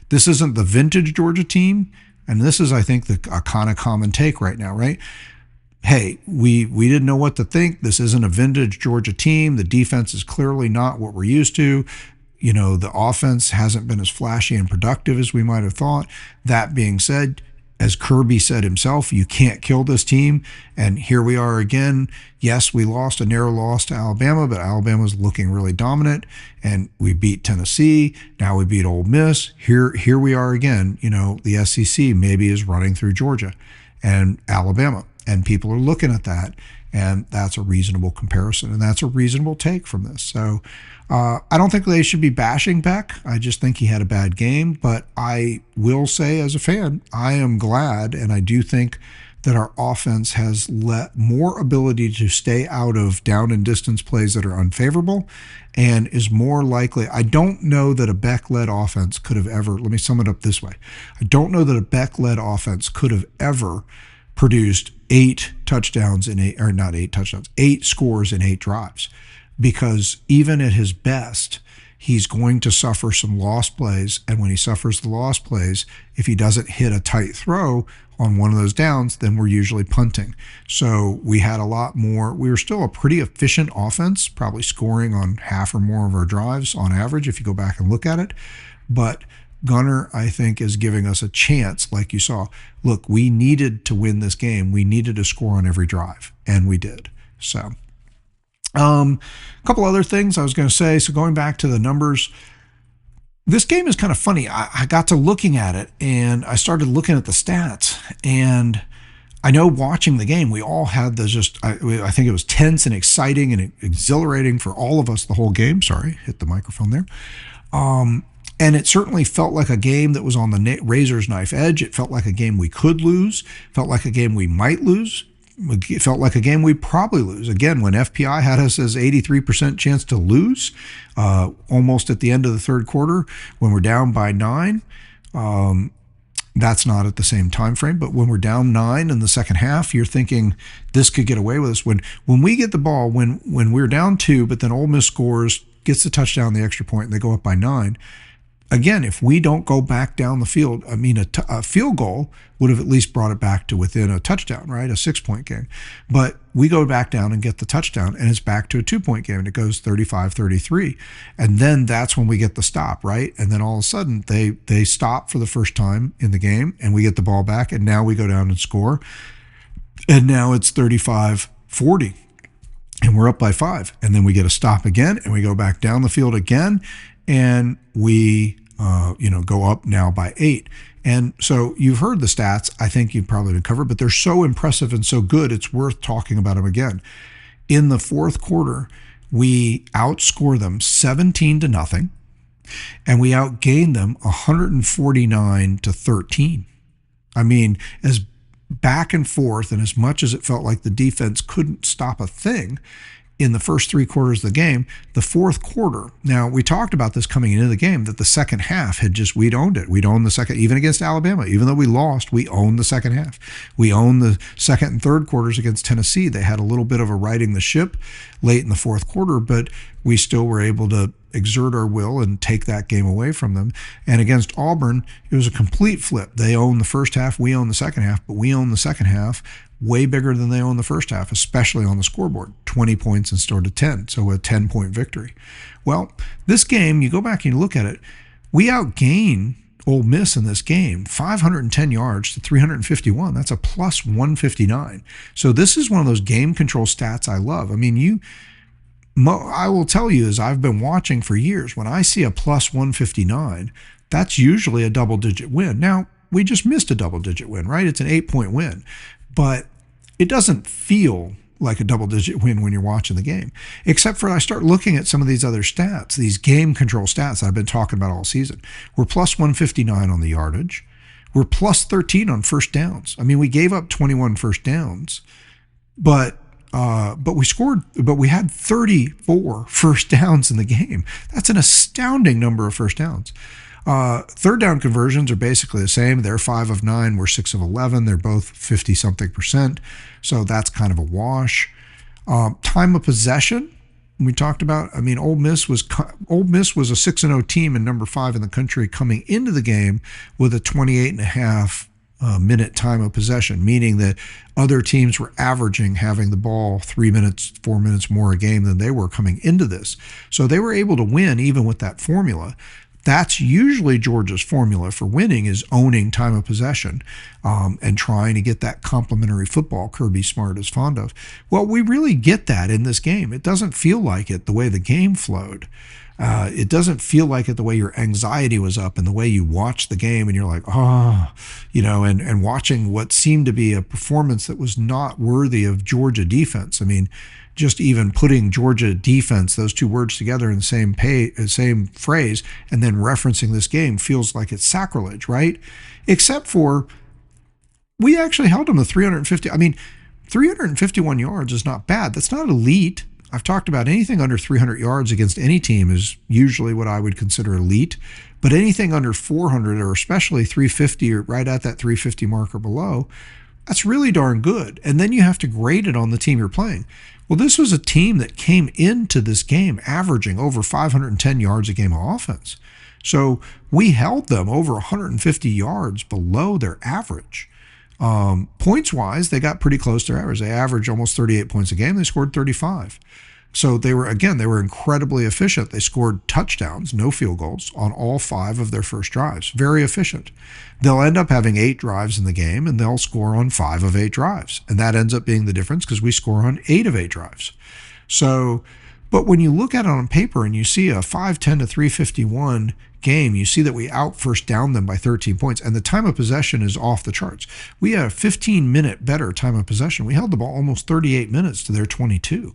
A: this isn't the vintage Georgia team. And this is, I think, a kind of common take right now, right? Hey, we didn't know what to think. This isn't a vintage Georgia team. The defense is clearly not what we're used to. The offense hasn't been as flashy and productive as we might have thought. That being said, as Kirby said himself, you can't kill this team. And here we are again. Yes, we lost a narrow loss to Alabama, but Alabama's looking really dominant. And we beat Tennessee. Now we beat Ole Miss. Here we are again. The SEC maybe is running through Georgia and Alabama. And people are looking at that. And that's a reasonable comparison. And that's a reasonable take from this. So I don't think they should be bashing Beck. I just think he had a bad game. But I will say, as a fan, I am glad, and I do think that our offense has more ability to stay out of down and distance plays that are unfavorable and is more likely. I don't know that a Beck-led offense could have ever, let me sum it up this way. I don't know that a Beck-led offense could have ever produced 8 scores in 8 drives, because even at his best, he's going to suffer some lost plays. And when he suffers the lost plays, if he doesn't hit a tight throw on one of those downs, then we're usually punting. So we had a lot more. We were still a pretty efficient offense, probably scoring on half or more of our drives on average, if you go back and look at it. But Gunner, I think, is giving us a chance, like you saw. Look, we needed to win this game. We needed to score on every drive, and we did. So a couple other things I was going to say. So going back to the numbers, this game is kind of funny. I got to looking at it, and I started looking at the stats. And I know watching the game, we all had I think it was tense and exciting and exhilarating for all of us the whole game. Sorry, hit the microphone there. And it certainly felt like a game that was on the razor's knife edge. It felt like a game we could lose. Felt like a game we might lose. It felt like a game we'd probably lose. Again, when FPI had us as 83% chance to lose, almost at the end of the third quarter, when we're down by 9, that's not at the same time frame. But when we're down 9 in the second half, you're thinking this could get away with us. When we get the ball, when we're down 2, but then Ole Miss scores, gets the touchdown, the extra point, and they go up by 9. Again, if we don't go back down the field, I mean, a field goal would have at least brought it back to within a touchdown, right? A 6-point game. But we go back down and get the touchdown, and it's back to a 2-point game, and it goes 35-33. And then that's when we get the stop, right? And then all of a sudden, they stop for the first time in the game, and we get the ball back, and now we go down and score. And now it's 35-40. And we're up by 5. And then we get a stop again, and we go back down the field again, and we go up now by 8. And so you've heard the stats. I think you've probably been covered, but they're so impressive and so good, it's worth talking about them again. In the fourth quarter, we outscore them 17-0, and we outgained them 149-13. I mean, as back and forth, and as much as it felt like the defense couldn't stop a thing, in the first 3 quarters of the game. The fourth quarter, now we talked about this coming into the game, that the second half we'd owned it. We'd owned the second, even against Alabama. Even though we lost, we owned the second half. We owned the second and third quarters against Tennessee. They had a little bit of a righting the ship late in the fourth quarter, but we still were able to exert our will and take that game away from them. And against Auburn, it was a complete flip. They owned the first half, we owned the second half, but we owned the second half way bigger than they owned the first half, especially on the scoreboard, 20 points instead of 10, so a 10-point victory. Well, this game, you go back and you look at it, we outgained Ole Miss in this game, 510 yards to 351. That's a plus 159. So this is one of those game control stats I love. I mean, I will tell you, as I've been watching for years, when I see a plus 159, that's usually a double-digit win. Now, we just missed a double-digit win, right? It's an 8-point win. But it doesn't feel like a double-digit win when you're watching the game, except for I start looking at some of these other stats, these game control stats I've been talking about all season. We're plus 159 on the yardage. We're plus 13 on first downs. I mean, we gave up 21 first downs, but we had 34 first downs in the game. That's an astounding number of first downs. Third down conversions are basically the same. They're 5 of 9. We're 6 of 11. They're both 50-something%. So that's kind of a wash. Time of possession, we talked about. I mean, Ole Miss was a 6-0 team and number 5 in the country coming into the game with a 28.5 minute time of possession, meaning that other teams were averaging having the ball 3 minutes, 4 minutes more a game than they were coming into this. So they were able to win even with that formula. That's usually Georgia's formula for winning, is owning time of possession and trying to get that complementary football Kirby Smart is fond of. Well, we really get that in this game. It doesn't feel like it the way the game flowed. It doesn't feel like it the way your anxiety was up and the way you watched the game and you're like, and watching what seemed to be a performance that was not worthy of Georgia defense. I mean, just even putting Georgia defense, those two words together in the same phrase, and then referencing this game feels like it's sacrilege, right? Except for we actually held them to 350. I mean, 351 yards is not bad. That's not elite. I've talked about anything under 300 yards against any team is usually what I would consider elite, but anything under 400 or especially 350 or right at that 350 mark or below, that's really darn good. And then you have to grade it on the team you're playing. Well, this was a team that came into this game averaging over 510 yards a game of offense. So we held them over 150 yards below their average. Points-wise, they got pretty close to their average. They averaged almost 38 points a game. They scored 35. So they were incredibly efficient. They scored touchdowns, no field goals, on all 5 of their first drives. Very efficient. They'll end up having 8 drives in the game, and they'll score on 5 of 8 drives. And that ends up being the difference because we score on 8 of 8 drives. So, but when you look at it on paper and you see a 510 to 351 game, you see that we out first down them by 13 points, and the time of possession is off the charts. We had a 15-minute better time of possession. We held the ball almost 38 minutes to their 22.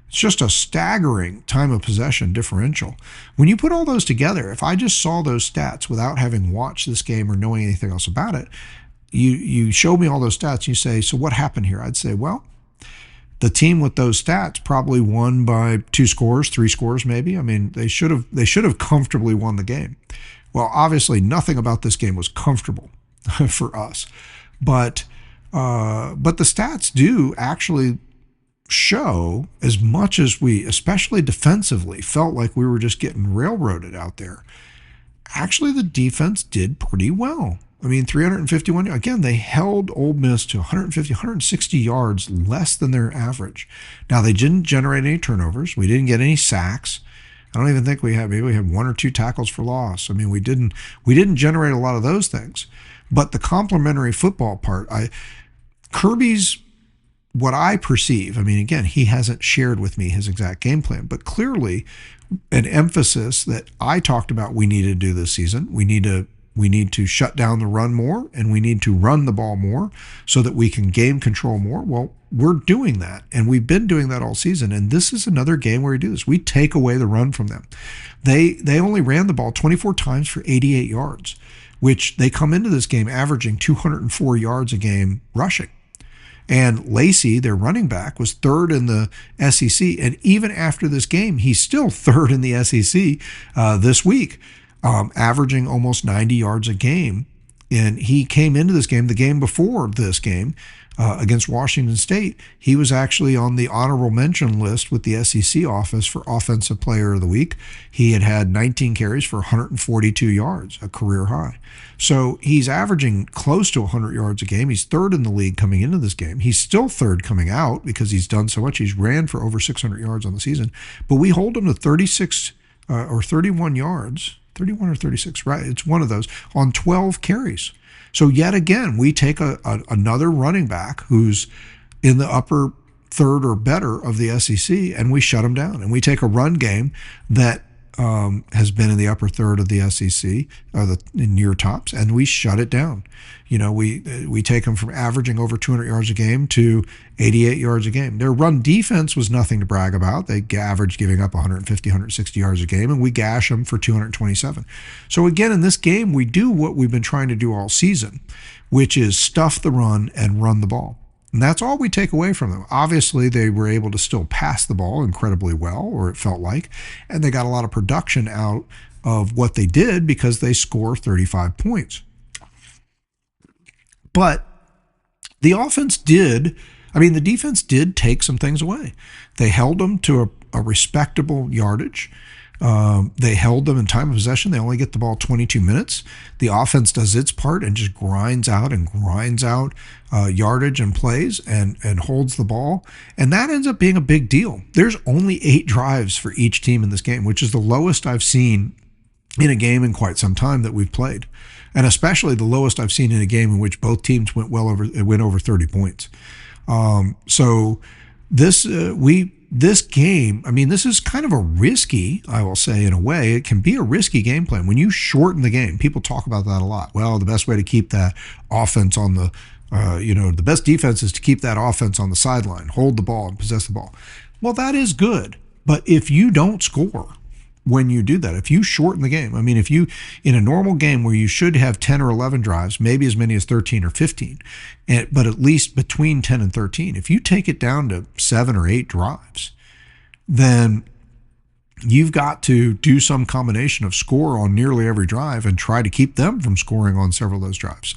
A: It's just a staggering time of possession differential. When you put all those together, if I just saw those stats without having watched this game or knowing anything else about it, you show me all those stats and you say, so what happened here? I'd say, well, the team with those stats probably won by 2 scores, 3 scores maybe. I mean, they should have comfortably won the game. Well, obviously nothing about this game was comfortable for us. But the stats do actually show, as much as we, especially defensively, felt like we were just getting railroaded out there, actually the defense did pretty well. I mean, 351, again, they held Ole Miss to 150, 160 yards less than their average. Now, they didn't generate any turnovers. We didn't get any sacks. I don't even think maybe we had 1 or 2 tackles for loss. I mean, we didn't generate a lot of those things. But the complementary football part, Kirby's, what I perceive, I mean, again, he hasn't shared with me his exact game plan, but clearly an emphasis that I talked about we need to do this season. We need to shut down the run more, and we need to run the ball more so that we can game control more. Well, we're doing that, and we've been doing that all season, and this is another game where we do this. We take away the run from them. They only ran the ball 24 times for 88 yards, which they come into this game averaging 204 yards a game rushing. And Lacey, their running back, was third in the SEC. And even after this game, he's still third in the SEC this week, averaging almost 90 yards a game. And he came into this game, the game before this game, against Washington State, he was actually on the honorable mention list with the SEC office for Offensive Player of the Week. He had 19 carries for 142 yards, a career high. So he's averaging close to 100 yards a game. He's third in the league coming into this game. He's still third coming out because he's done so much. He's ran for over 600 yards on the season. But we hold him to 36 or 31 yards, 31 or 36, right? It's one of those, on 12 carries. So yet again, we take another running back who's in the upper third or better of the SEC, and we shut him down. And we take a run game that has been in the upper third of the SEC, the near tops, and we shut it down. You know, we take them from averaging over 200 yards a game to 88 yards a game. Their run defense was nothing to brag about. They averaged giving up 150, 160 yards a game, and we gash them for 227. So again, in this game, we do what we've been trying to do all season, which is stuff the run and run the ball. And that's all we take away from them. Obviously, they were able to still pass the ball incredibly well, or it felt like, and they got a lot of production out of what they did because they score 35 points. But the offense did, the defense did take some things away. They held them to a respectable yardage. They held them in time of possession. They only get the ball 22 minutes. The offense does its part and just grinds out yardage and plays and holds the ball. And that ends up being a big deal. There's only 8 drives for each team in this game, which is the lowest I've seen in a game in quite some time that we've played. And especially the lowest I've seen in a game in which both teams went over 30 points. So this game, this is kind of a risky, I will say, in a way. It can be a risky game plan. When you shorten the game, people talk about that a lot. Well, the best way to keep that offense on the, the best defense is to keep that offense on the sideline, hold the ball and possess the ball. Well, that is good. But if you don't score when you do that, if you shorten the game, if you, in a normal game where you should have 10 or 11 drives, maybe as many as 13 or 15, but at least between 10 and 13, if you take it down to 7 or 8 drives, then you've got to do some combination of score on nearly every drive and try to keep them from scoring on several of those drives.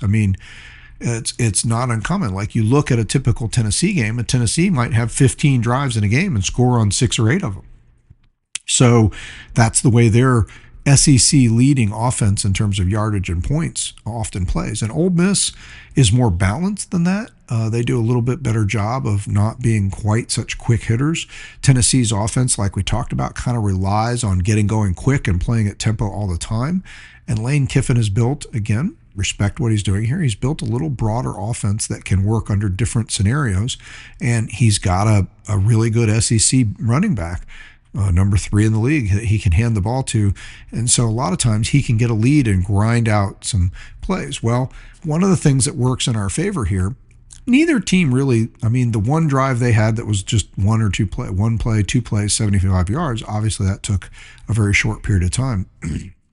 A: It's not uncommon. Like, you look at a typical Tennessee game, and Tennessee might have 15 drives in a game and score on 6 or 8 of them. So that's the way their SEC leading offense in terms of yardage and points often plays. And Ole Miss is more balanced than that. They do a little bit better job of not being quite such quick hitters. Tennessee's offense, like we talked about, kind of relies on getting going quick and playing at tempo all the time. And Lane Kiffin has built, again, respect what he's doing here, he's built a little broader offense that can work under different scenarios. And he's got a really good SEC running back. Number 3 in the league that he can hand the ball to. And so a lot of times he can get a lead and grind out some plays. Well, one of the things that works in our favor here, neither team really, the one drive they had that was just one play, 2 plays, 75 yards, obviously that took a very short period of time.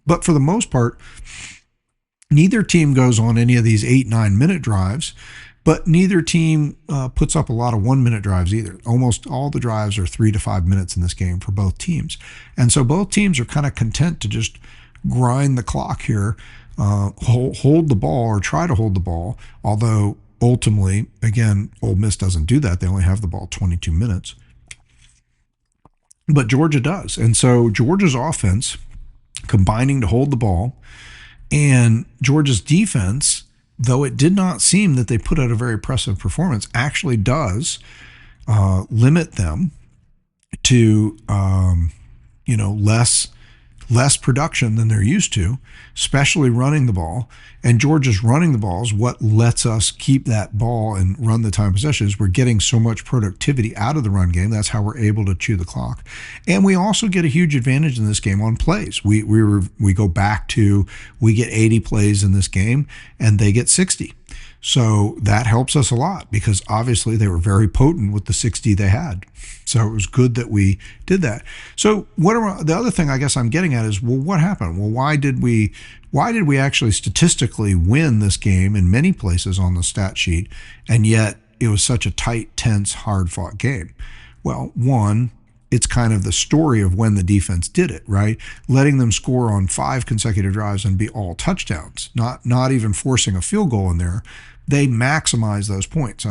A: But for the most part, neither team goes on any of these 8-9 minute drives. But neither team puts up a lot of 1-minute drives either. Almost all the drives are 3 to 5 minutes in this game for both teams. And so both teams are kind of content to just grind the clock here, hold the ball or try to hold the ball. Although ultimately, again, Ole Miss doesn't do that. They only have the ball 22 minutes. But Georgia does. And so Georgia's offense combining to hold the ball, and Georgia's defense, though it did not seem that they put out a very impressive performance, actually does limit them to less production than they're used to, especially running the ball. And Georgia's running the ball is what lets us keep that ball and run the time possessions. We're getting so much productivity out of the run game. That's how we're able to chew the clock. And we also get a huge advantage in this game on plays. We go back to, we get 80 plays in this game and they get 60. So that helps us a lot because obviously they were very potent with the 60 they had. So it was good that we did that. So the other thing I guess I'm getting at is, well, what happened? Well, why did we actually statistically win this game in many places on the stat sheet, and yet it was such a tight, tense, hard-fought game? Well, one, it's kind of the story of when the defense did it, right? Letting them score on 5 consecutive drives and be all touchdowns, not even forcing a field goal in there. They maximize those points.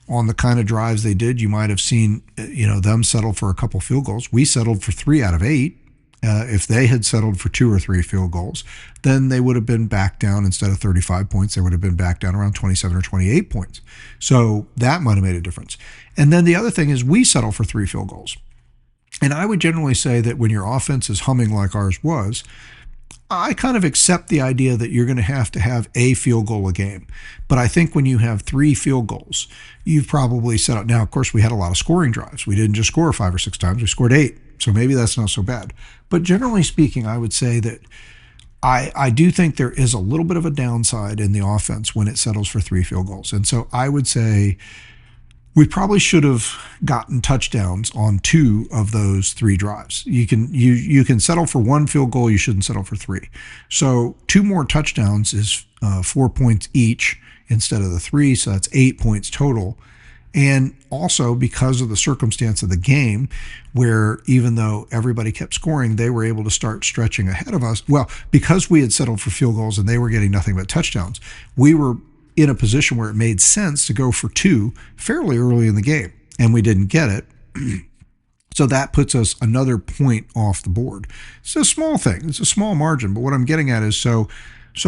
A: On the kind of drives they did, you might have seen, them settle for a couple field goals. We settled for 3 out of 8. If they had settled for 2 or 3 field goals, then they would have been back down. Instead of 35 points, they would have been back down around 27 or 28 points. So that might have made a difference. And then the other thing is we settle for 3 field goals. And I would generally say that when your offense is humming like ours was, I kind of accept the idea that you're going to have a field goal a game. But I think when you have 3 field goals, you've probably set up. Now, of course, we had a lot of scoring drives. We didn't just score 5 or 6 times. We scored 8. So maybe that's not so bad. But generally speaking, I would say that I do think there is a little bit of a downside in the offense when it settles for 3 field goals. And so I would say we probably should have gotten touchdowns on 2 of those 3 drives. You can settle for 1 field goal. You shouldn't settle for 3. So 2 more touchdowns is 4 points each instead of the 3. So that's 8 points total. And also because of the circumstance of the game, where even though everybody kept scoring, they were able to start stretching ahead of us. Well, because we had settled for field goals and they were getting nothing but touchdowns, we were in a position where it made sense to go for 2 fairly early in the game, and we didn't get it. So that puts us another point off the board. It's a small thing. It's a small margin. But what I'm getting at is so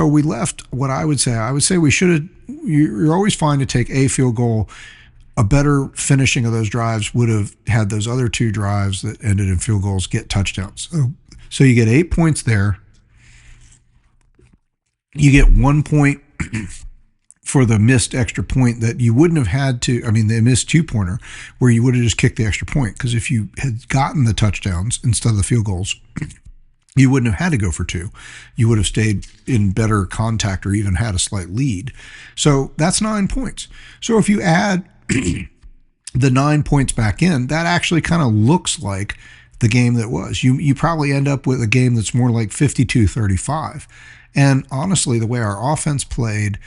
A: we left what I would say we should have, you're always fine to take a field goal. A better finishing of those drives would have had those other 2 drives that ended in field goals get touchdowns. So you get 8 points there. You get 1 point for the missed extra point that you wouldn't have had to. I mean, they missed 2-pointer where you would have just kicked the extra point, because if you had gotten the touchdowns instead of the field goals, you wouldn't have had to go for 2. You would have stayed in better contact or even had a slight lead. So that's 9 points. So if you add the 9 points back in, that actually kind of looks like the game that was. You probably end up with a game that's more like 52-35. And honestly, the way our offense played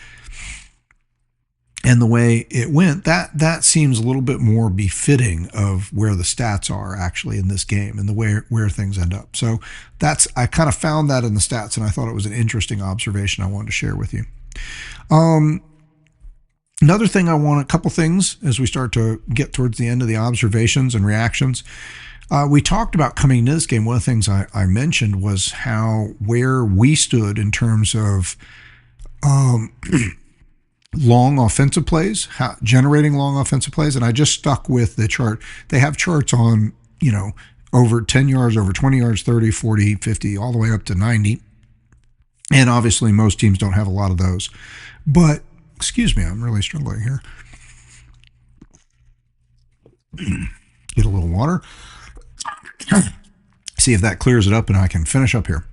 A: and the way it went, that seems a little bit more befitting of where the stats are actually in this game and the where things end up. So I kind of found that in the stats, and I thought it was an interesting observation I wanted to share with you. Another thing a couple things as we start to get towards the end of the observations and reactions. We talked about coming into this game. One of the things I mentioned was where we stood in terms of long offensive plays, generating long offensive plays. And I just stuck with the chart. They have charts on, over 10 yards, over 20 yards, 30, 40, 50, all the way up to 90. And obviously most teams don't have a lot of those. But excuse me, I'm really struggling here. Get a little water. See if that clears it up and I can finish up here.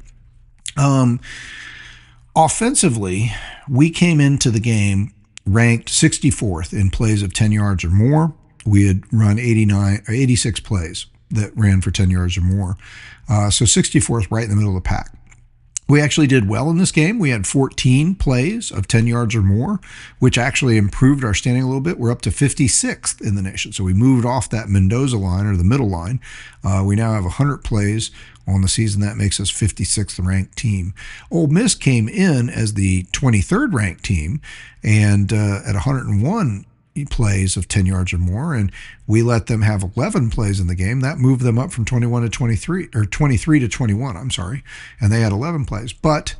A: Offensively, we came into the game ranked 64th in plays of 10 yards or more. We had run 86 plays that ran for 10 yards or more. So 64th, right in the middle of the pack. We actually did well in this game. We had 14 plays of 10 yards or more, which actually improved our standing a little bit. We're up to 56th in the nation. So we moved off that Mendoza line, or the middle line. We now have 100 plays on the season. That makes us 56th ranked team. Ole Miss came in as the 23rd ranked team and at 101 plays of 10 yards or more, and we let them have 11 plays in the game. That moved them up from 21 to 23, or 23 to 21, I'm sorry, and they had 11 plays. But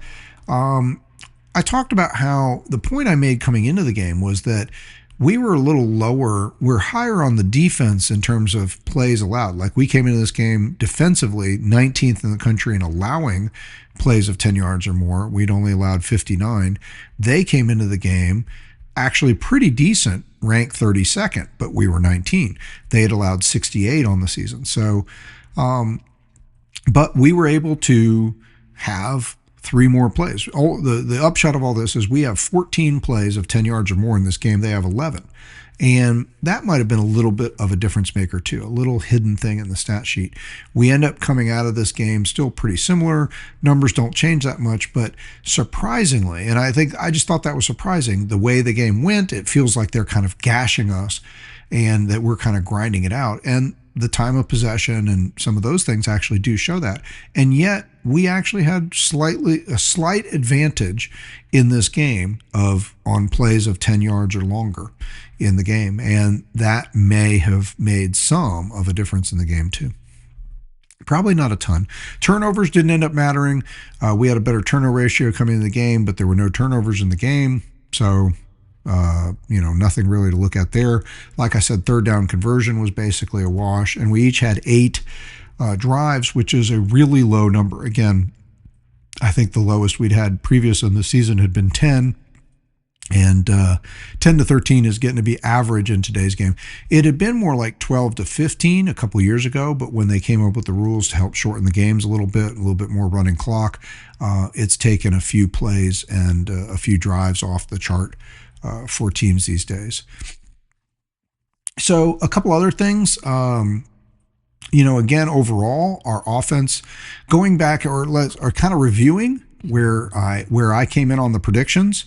A: I talked about how the point I made coming into the game was that we were a little lower. We're higher on the defense in terms of plays allowed. Like, we came into this game defensively 19th in the country in allowing plays of 10 yards or more. We'd only allowed 59. They came into the game actually pretty decent, ranked 32nd, but we were 19. They had allowed 68 on the season. So, but we were able to have 3 more plays. The upshot of all this is we have 14 plays of 10 yards or more in this game. They have 11. And that might have been a little bit of a difference maker too, a little hidden thing in the stat sheet. We end up coming out of this game still pretty similar. Numbers don't change that much, but surprisingly, and I just thought that was surprising, the way the game went, it feels like they're kind of gashing us and that we're kind of grinding it out. And the time of possession and some of those things actually do show that. And yet we actually had a slight advantage in this game on plays of 10 yards or longer in the game. And that may have made some of a difference in the game too. Probably not a ton. Turnovers didn't end up mattering. We had a better turnover ratio coming into the game, but there were no turnovers in the game. So nothing really to look at there. Like I said, third down conversion was basically a wash, and we each had 8 drives, which is a really low number. Again, I think the lowest we'd had previous in the season had been 10, and 10 to 13 is getting to be average in today's game. It had been more like 12 to 15 a couple of years ago, but when they came up with the rules to help shorten the games a little bit more running clock, it's taken a few plays and a few drives off the chart for teams these days. So a couple other things, again, overall, our offense, going back or kind of reviewing where I came in on the predictions.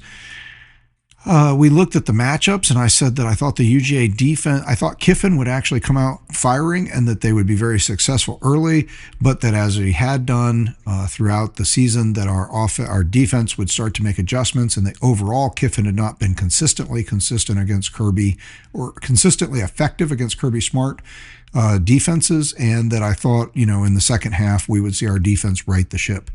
A: We looked at the matchups, and I said that I thought the UGA defense, I thought Kiffin would actually come out firing and that they would be very successful early, but that as he had done throughout the season, that our defense would start to make adjustments, and that overall Kiffin had not been consistently consistent against Kirby or consistently effective against Kirby Smart defenses, and that I thought, in the second half, we would see our defense right the ship.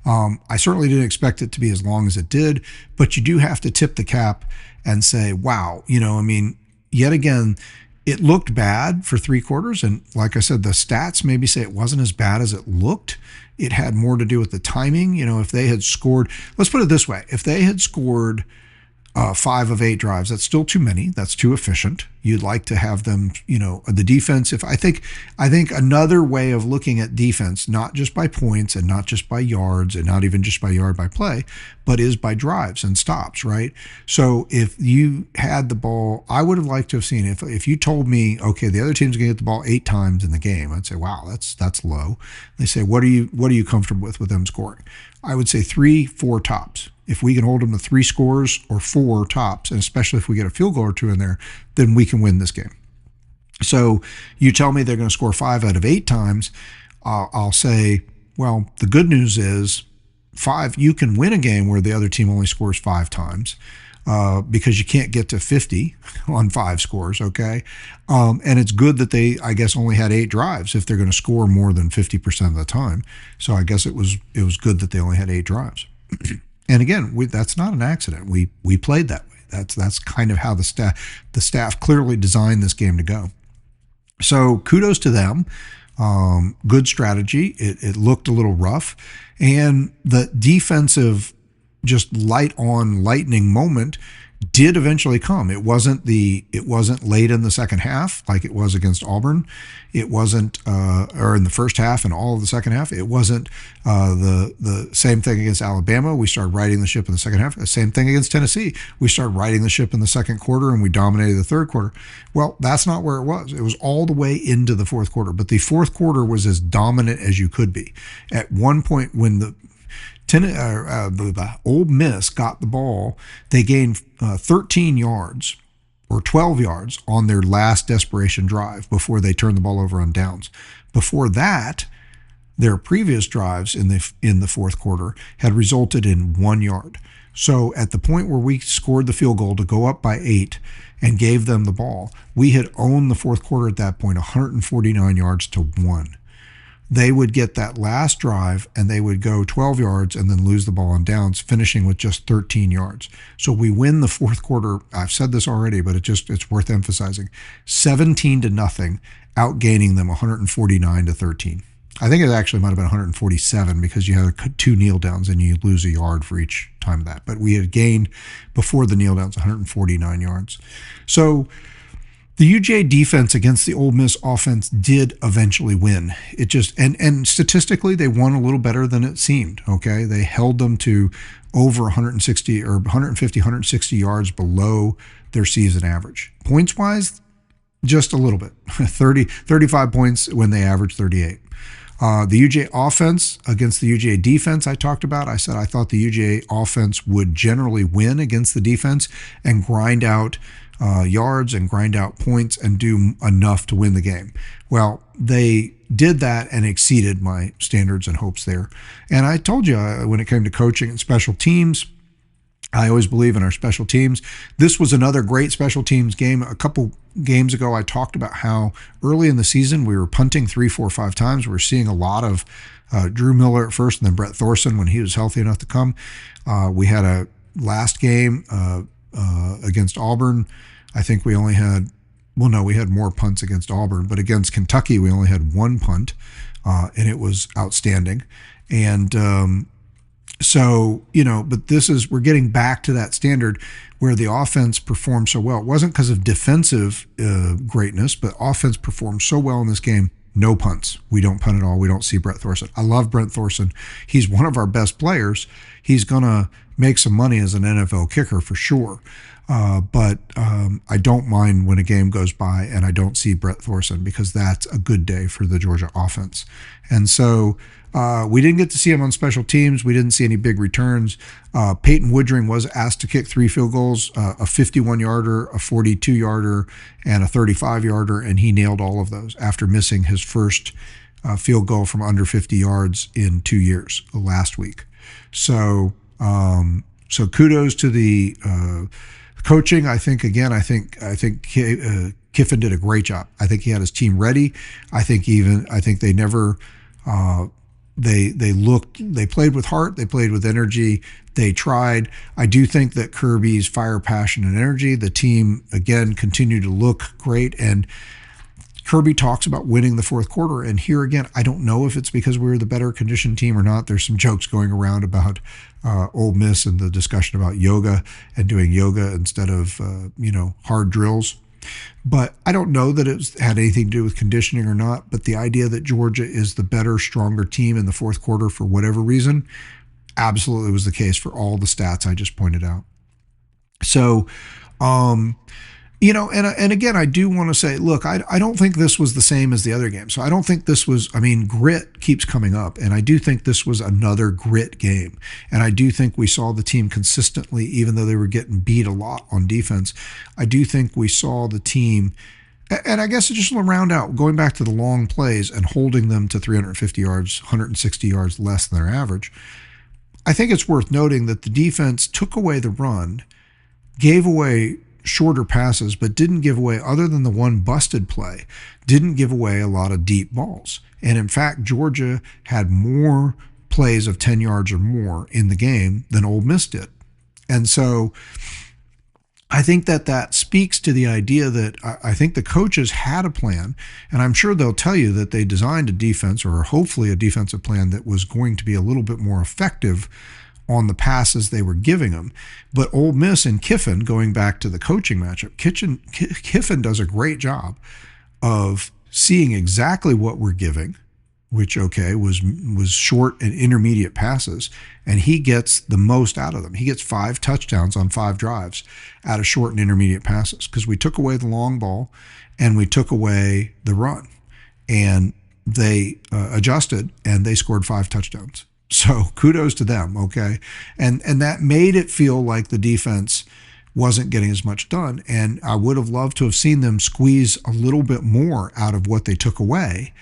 A: I certainly didn't expect it to be as long as it did, but you do have to tip the cap and say, wow, yet again, it looked bad for 3 quarters. And like I said, the stats maybe say it wasn't as bad as it looked. It had more to do with the timing. If they had scored, let's put it this way, if they had scored 5 of 8 drives, that's still too many. That's too efficient. You'd like to have them, the defense. I think another way of looking at defense, not just by points and not just by yards and not even just by yard by play, but is by drives and stops, right? So if you had the ball, I would have liked to have seen, if you told me, okay, the other team's going to get the ball 8 times in the game, I'd say, wow, that's low. They say, what are you comfortable with them scoring? I would say 3, 4 tops. If we can hold them to 3 scores or 4 tops, and especially if we get a field goal or 2 in there, then we can win this game. So you tell me they're going to score 5 out of 8 times, I'll say, well, the good news is 5, you can win a game where the other team only scores 5 times. Because you can't get to 50 on 5 scores, okay? And it's good that they, I guess, only had 8 drives if they're going to score more than 50% of the time. So I guess it was good that they only had 8 drives. And again, that's not an accident. We played that way. That's kind of how the staff clearly designed this game to go. So kudos to them. Good strategy. It looked a little rough, and the defensive just lightning moment did eventually come. It wasn't late in the second half like it was against Auburn. It wasn't or in the first half and all of the second half. It wasn't the same thing against Alabama. We started riding the ship in the second half. The same thing against Tennessee. We started riding the ship in the second quarter and we dominated the third quarter. Well, that's not where it was. It was all the way into the fourth quarter. But the fourth quarter was as dominant as you could be. At one point when the Ole Miss got the ball, they gained 13 yards or 12 yards on their last desperation drive before they turned the ball over on downs. Before that, their previous drives in the fourth quarter had resulted in 1 yard. So at the point where we scored the field goal to go up by 8 and gave them the ball, we had owned the fourth quarter at that point 149 yards to 1. They would get that last drive and they would go 12 yards and then lose the ball on downs, finishing with just 13 yards. So we win the fourth quarter. I've said this already, but it's worth emphasizing. 17-0, outgaining them 149-13. I think it actually might have been 147 because you had 2 kneel downs and you lose a yard for each time of that. But we had gained before the kneel downs 149 yards. So The UGA defense against the Ole Miss offense did eventually win. It just and statistically they won a little better than it seemed. Okay, they held them to over 160 or 150, 160 yards below their season average. Points wise, just a little bit, 35 points when they averaged 38. The UGA offense against the UGA defense I talked about, I said I thought the UGA offense would generally win against the defense and grind out yards and grind out points and do enough to win the game. Well, they did that and exceeded my standards and hopes there. And I told you when it came to coaching and special teams, I always believe in our special teams. This was another great special teams game. A couple games ago, I talked about how early in the season we were punting 3, 4, 5 times. We were seeing a lot of Drew Miller at first and then Brett Thorson when he was healthy enough to come. We had a last game against Auburn. I think we only had, well, no, we had more punts against Auburn, but against Kentucky, we only had 1 punt, and it was outstanding. And so, but we're getting back to that standard where the offense performed so well. It wasn't because of defensive greatness, but offense performed so well in this game. No punts. We don't punt at all. We don't see Brett Thorson. I love Brett Thorson. He's one of our best players. He's going to make some money as an NFL kicker for sure. But I don't mind when a game goes by and I don't see Brett Thorson because that's a good day for the Georgia offense. And so we didn't get to see him on special teams. We didn't see any big returns. Peyton Woodring was asked to kick 3 field goals, a 51-yarder, a 42-yarder, and a 35-yarder, and he nailed all of those after missing his first field goal from under 50 yards in 2 years last week. So kudos to the coaching. I think Kiffin did a great job. I think he had his team ready. I think they never they played with heart, they played with energy, they tried. I do think that Kirby's fire, passion, and energy, the team again continued to look great. And Kirby talks about winning the fourth quarter. And here again, I don't know if it's because we were the better conditioned team or not. There's some jokes going around about Ole Miss and the discussion about yoga and doing yoga instead of, hard drills. But I don't know that it had anything to do with conditioning or not. But the idea that Georgia is the better, stronger team in the fourth quarter for whatever reason, absolutely was the case for all the stats I just pointed out. So, and again, I do want to say, look, I don't think this was the same as the other game. So I don't think this was, grit keeps coming up. And I do think this was another grit game. And I do think we saw the team consistently, even though they were getting beat a lot on defense. I do think we saw the team, and I guess just to round out, going back to the long plays and holding them to 350 yards, 160 yards less than their average. I think it's worth noting that the defense took away the run, gave away shorter passes, but didn't give away, other than the one busted play, didn't give away a lot of deep balls. And in fact, Georgia had more plays of 10 yards or more in the game than Ole Miss did. And so I think that speaks to the idea that I think the coaches had a plan, and I'm sure they'll tell you that they designed a defense, or hopefully a defensive plan, that was going to be a little bit more effective on the passes they were giving them. But Ole Miss and Kiffin, going back to the coaching matchup, Kiffin does a great job of seeing exactly what we're giving, which, was short and intermediate passes, and he gets the most out of them. He gets 5 touchdowns on 5 drives out of short and intermediate passes because we took away the long ball and we took away the run. And they adjusted and they scored 5 touchdowns. So kudos to them, okay? And that made it feel like the defense wasn't getting as much done. And I would have loved to have seen them squeeze a little bit more out of what they took away.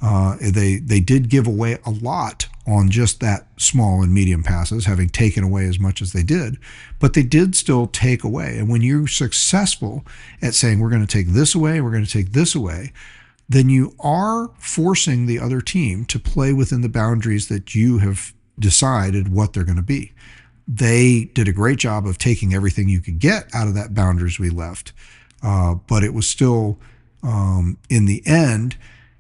A: They did give away a lot on just that small and medium passes, having taken away as much as they did. But they did still take away. And when you're successful at saying, we're going to take this away, we're going to take this away, then you are forcing the other team to play within the boundaries that you have decided what they're going to be. They did a great job of taking everything you could get out of that boundaries we left. But it was still, in the end,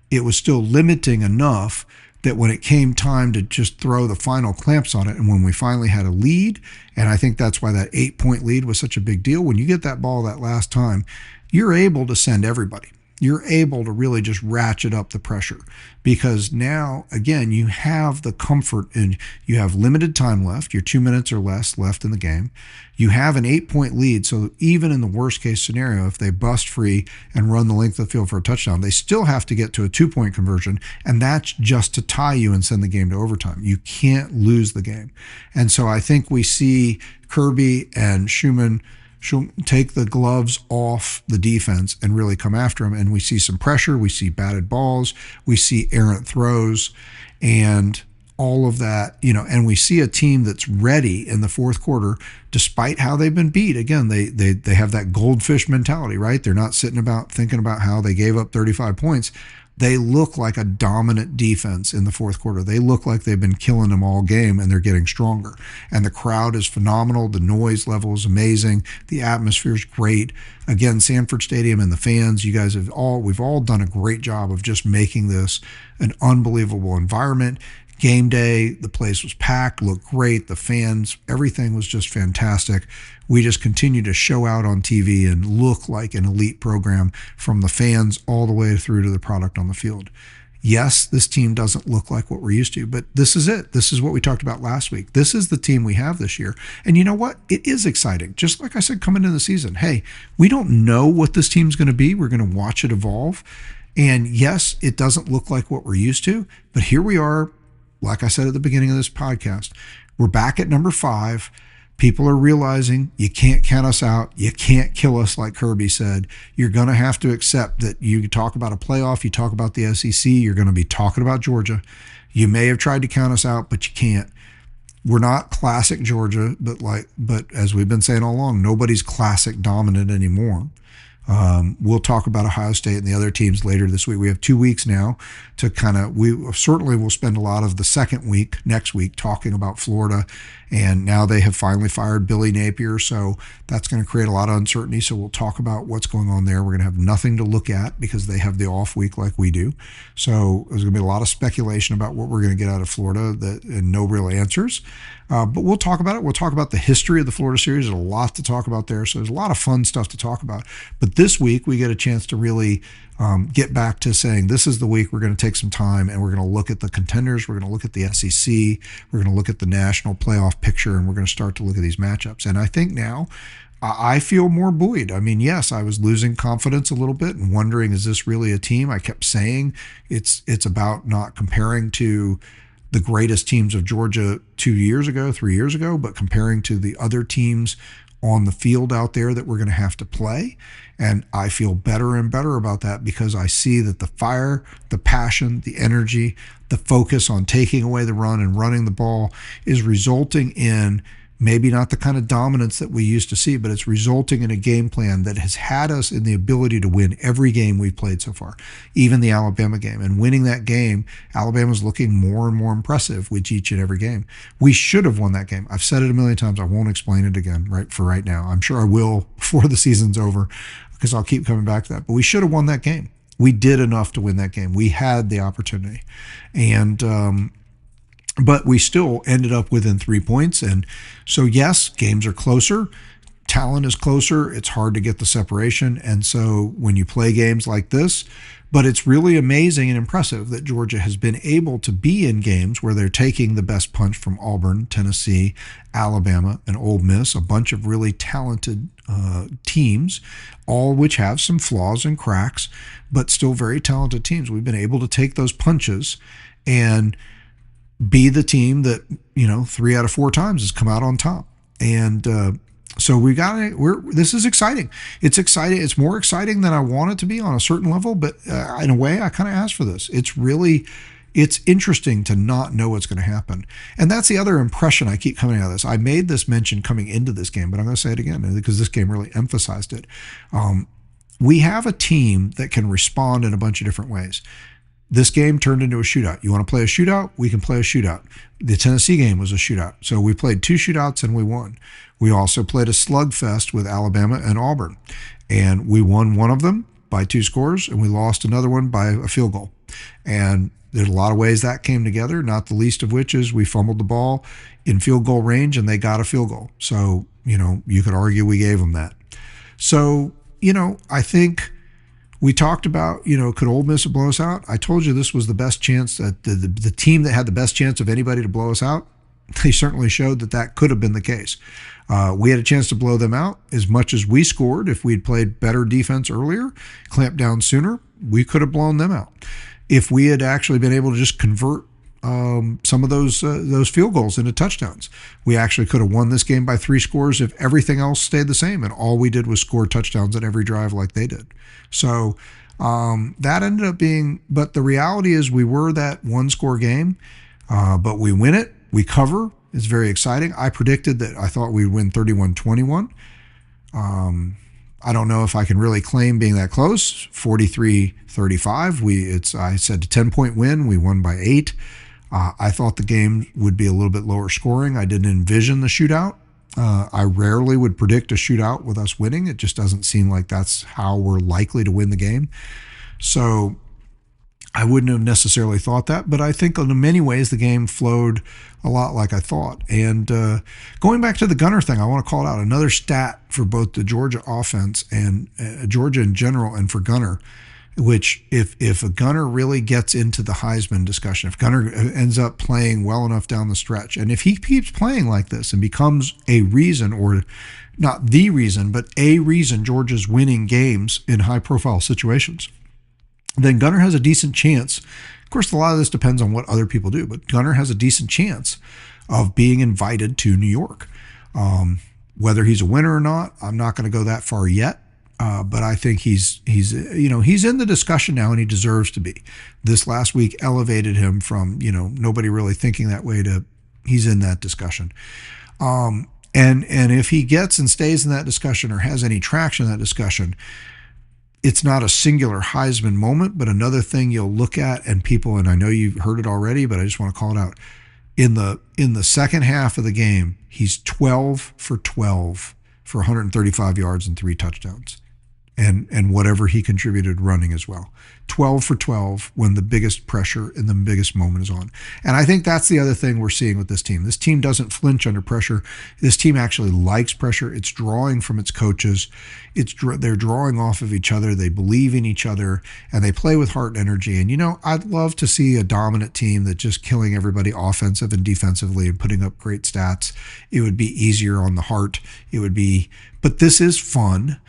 A: it was still limiting enough that when it came time to just throw the final clamps on it, and when we finally had a lead, and I think that's why that 8-point lead was such a big deal. When you get that ball that last time, you're able to send everybody. You're able to really just ratchet up the pressure because now, again, you have the comfort and you have limited time left. You're 2 minutes or less left in the game. You have an 8-point lead. So even in the worst case scenario, if they bust free and run the length of the field for a touchdown, they still have to get to a 2-point conversion. And that's just to tie you and send the game to overtime. You can't lose the game. And so I think we see Kirby and Schumann she'll take the gloves off the defense and really come after them. And we see some pressure. We see batted balls. We see errant throws and all of that, and we see a team that's ready in the fourth quarter, despite how they've been beat. Again, they have that goldfish mentality, right? They're not sitting about thinking about how they gave up 35 points. They look like a dominant defense in the fourth quarter. They look like they've been killing them all game and they're getting stronger. And the crowd is phenomenal. The noise level is amazing. The atmosphere is great. Again, Sanford Stadium and the fans, you guys we've all done a great job of just making this an unbelievable environment. Game day, the place was packed, looked great. The fans, everything was just fantastic. We just continue to show out on TV and look like an elite program from the fans all the way through to the product on the field. Yes, this team doesn't look like what we're used to, but this is it. This is what we talked about last week. This is the team we have this year. And you know what? It is exciting. Just like I said, coming into the season, hey, we don't know what this team's going to be. We're going to watch it evolve. And yes, it doesn't look like what we're used to, but here we are. Like I said at the beginning of this podcast, we're back at number 5. People are realizing you can't count us out. You can't kill us, like Kirby said. You're going to have to accept that you talk about a playoff, you talk about the SEC, you're going to be talking about Georgia. You may have tried to count us out, but you can't. We're not classic Georgia, but as we've been saying all along, nobody's classic dominant anymore. We'll talk about Ohio State and the other teams later this week. We have 2 weeks now to we certainly will spend a lot of the second week next week talking about Florida. And now they have finally fired Billy Napier. So that's going to create a lot of uncertainty. So we'll talk about what's going on there. We're going to have nothing to look at because they have the off week like we do. So there's going to be a lot of speculation about what we're going to get out of Florida and no real answers. But we'll talk about it. We'll talk about the history of the Florida series. There's a lot to talk about there. So there's a lot of fun stuff to talk about. But this week, we get a chance to really get back to saying this is the week we're going to take some time and we're going to look at the contenders. We're going to look at the SEC. We're going to look at the national playoff picture, and we're going to start to look at these matchups. And I think now I feel more buoyed. I mean, yes, I was losing confidence a little bit and wondering, is this really a team? I kept saying it's about not comparing to the greatest teams of Georgia 2 years ago, 3 years ago, but comparing to the other teams on the field out there that we're going to have to play. And I feel better and better about that because I see that the fire, the passion, the energy, the focus on taking away the run and running the ball is resulting in maybe not the kind of dominance that we used to see, but it's resulting in a game plan that has had us in the ability to win every game we've played so far, even the Alabama game. And winning that game, Alabama's looking more and more impressive with each and every game. We should have won that game. I've said it a million times. I won't explain it again right now. I'm sure I will before the season's over because I'll keep coming back to that. But we should have won that game. We did enough to win that game. We had the opportunity. But we still ended up within 3 points. And so, yes, games are closer. Talent is closer. It's hard to get the separation. And so when you play games like this, but it's really amazing and impressive that Georgia has been able to be in games where they're taking the best punch from Auburn, Tennessee, Alabama, and Ole Miss, a bunch of really talented teams, all which have some flaws and cracks, but still very talented teams. We've been able to take those punches and be the team that 3 out of 4 times has come out on top. And so this is exciting. It's exciting. It's more exciting than I want it to be on a certain level, but in a way I kind of asked for this. It's interesting to not know what's going to happen. And that's the other impression I keep coming out of this. I made this mention coming into this game, but I'm going to say it again because this game really emphasized it. We have a team that can respond in a bunch of different ways. This game turned into a shootout. You want to play a shootout? We can play a shootout. The Tennessee game was a shootout. So we played 2 shootouts and we won. We also played a slugfest with Alabama and Auburn. And we won one of them by 2 scores and we lost another one by a field goal. And there's a lot of ways that came together, not the least of which is we fumbled the ball in field goal range and they got a field goal. So, you could argue we gave them that. So I think we talked about, could Ole Miss blow us out? I told you this was the best chance, that the team that had the best chance of anybody to blow us out. They certainly showed that could have been the case. We had a chance to blow them out as much as we scored. If we'd played better defense earlier, clamped down sooner, we could have blown them out. If we had actually been able to just convert some of those field goals into touchdowns, we actually could have won this game by 3 scores if everything else stayed the same and all we did was score touchdowns at every drive like they did. So that ended up being, but the reality is we were that 1-score game, but we win it, we cover. It's very exciting. I predicted that I thought we'd win 31-21. I don't know if I can really claim being that close. 43-35. I said a 10-point win. We won by 8. I thought the game would be a little bit lower scoring. I didn't envision the shootout. I rarely would predict a shootout with us winning. It just doesn't seem like that's how we're likely to win the game. So I wouldn't have necessarily thought that, but I think in many ways the game flowed a lot like I thought. And going back to the Gunner thing, I want to call it out. Another stat for both the Georgia offense and Georgia in general, and for Gunner, which if a Gunner really gets into the Heisman discussion, if Gunner ends up playing well enough down the stretch, and if he keeps playing like this and becomes a reason, or not the reason, but a reason Georgia's winning games in high-profile situations, then Gunner has a decent chance. Of course, a lot of this depends on what other people do, but Gunner has a decent chance of being invited to New York. Whether he's a winner or not, I'm not going to go that far yet. But I think he's in the discussion now, and he deserves to be. This last week elevated him from, nobody really thinking that way to he's in that discussion. And if he gets and stays in that discussion or has any traction in that discussion, it's not a singular Heisman moment, but another thing you'll look at, and people, and I know you've heard it already, but I just want to call it out. In the second half of the game, he's 12 for 12 for 135 yards and 3 touchdowns. And whatever he contributed running as well. 12 for 12 when the biggest pressure and the biggest moment is on. And I think that's the other thing we're seeing with this team. This team doesn't flinch under pressure. This team actually likes pressure. It's drawing from its coaches. They're drawing off of each other. They believe in each other, and they play with heart and energy. And, I'd love to see a dominant team that's just killing everybody offensive and defensively and putting up great stats. It would be easier on the heart. But this is fun.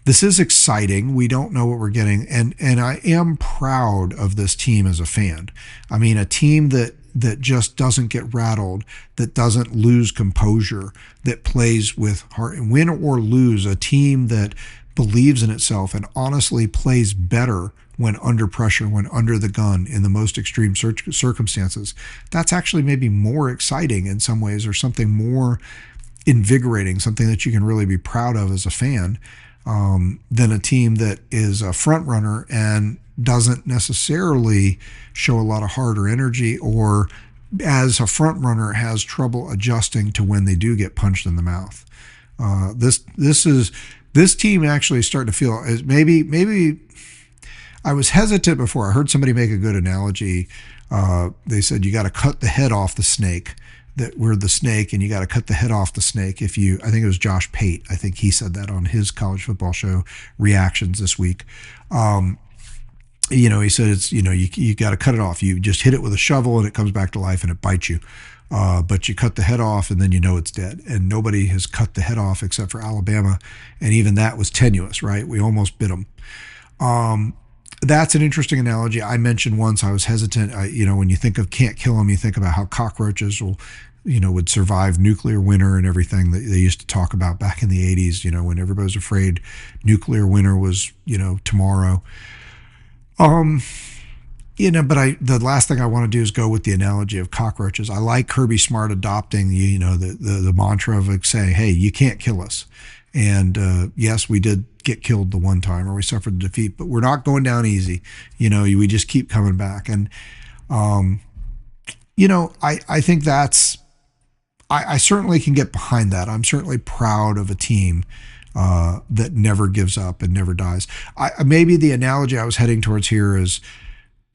A: This is exciting. We don't know what we're getting. And I am proud of this team as a fan. I mean, a team that just doesn't get rattled, that doesn't lose composure, that plays with heart. Win or lose, a team that believes in itself and honestly plays better when under pressure, when under the gun, in the most extreme circumstances. That's actually maybe more exciting in some ways, or something more invigorating, something that you can really be proud of as a fan. Than a team that is a front runner and doesn't necessarily show a lot of heart or energy, or as a front runner has trouble adjusting to when they do get punched in the mouth. This team actually starting to feel as maybe I was hesitant before. I heard somebody make a good analogy. They said you got to cut the head off the snake. That we're the snake, and you got to cut the head off the snake. I think it was Josh Pate. I think he said that on his college football show reactions this week. He said it's, you got to cut it off. You just hit it with a shovel and it comes back to life and it bites you. But you cut the head off and then it's dead. And nobody has cut the head off except for Alabama. And even that was tenuous, right? We almost bit them. That's an interesting analogy. I mentioned once I was hesitant. When you think of can't kill them, you think about how cockroaches would survive nuclear winter and everything that they used to talk about back in the 80s, when everybody was afraid nuclear winter was, tomorrow. But the last thing I want to do is go with the analogy of cockroaches. I like Kirby Smart adopting, the mantra of saying, hey, you can't kill us. And yes, we did get killed the one time, or we suffered the defeat, but we're not going down easy. We just keep coming back. And, I think I certainly can get behind that. I'm certainly proud of a team that never gives up and never dies. Maybe the analogy I was heading towards here is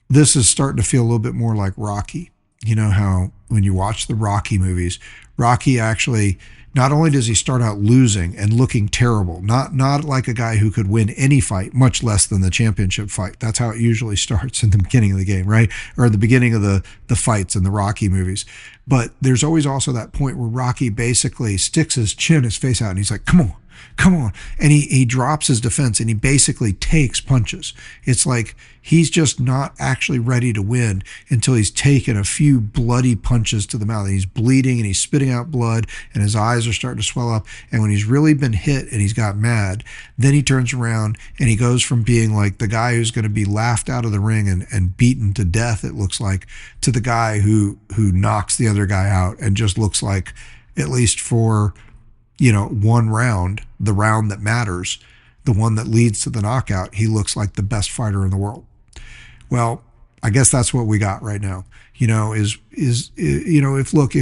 A: this is starting to feel a little bit more like Rocky. How when you watch the Rocky movies, Rocky actually not only does he start out losing and looking terrible, not like a guy who could win any fight, much less than the championship fight. That's how it usually starts in the beginning of the game, right? Or the beginning of the fights in the Rocky movies. But there's always also that point where Rocky basically sticks his face out, and he's like, come on. Come on. And he drops his defense and he basically takes punches. It's like he's just not actually ready to win until he's taken a few bloody punches to the mouth. And he's bleeding and he's spitting out blood and his eyes are starting to swell up. And when he's really been hit and he's got mad, then he turns around and he goes from being like the guy who's going to be laughed out of the ring and beaten to death, it looks like, to the guy who knocks the other guy out and just looks like, at least for one round, the round that matters, the one that leads to the knockout, he looks like the best fighter in the world. Well, I guess that's what we got right now. If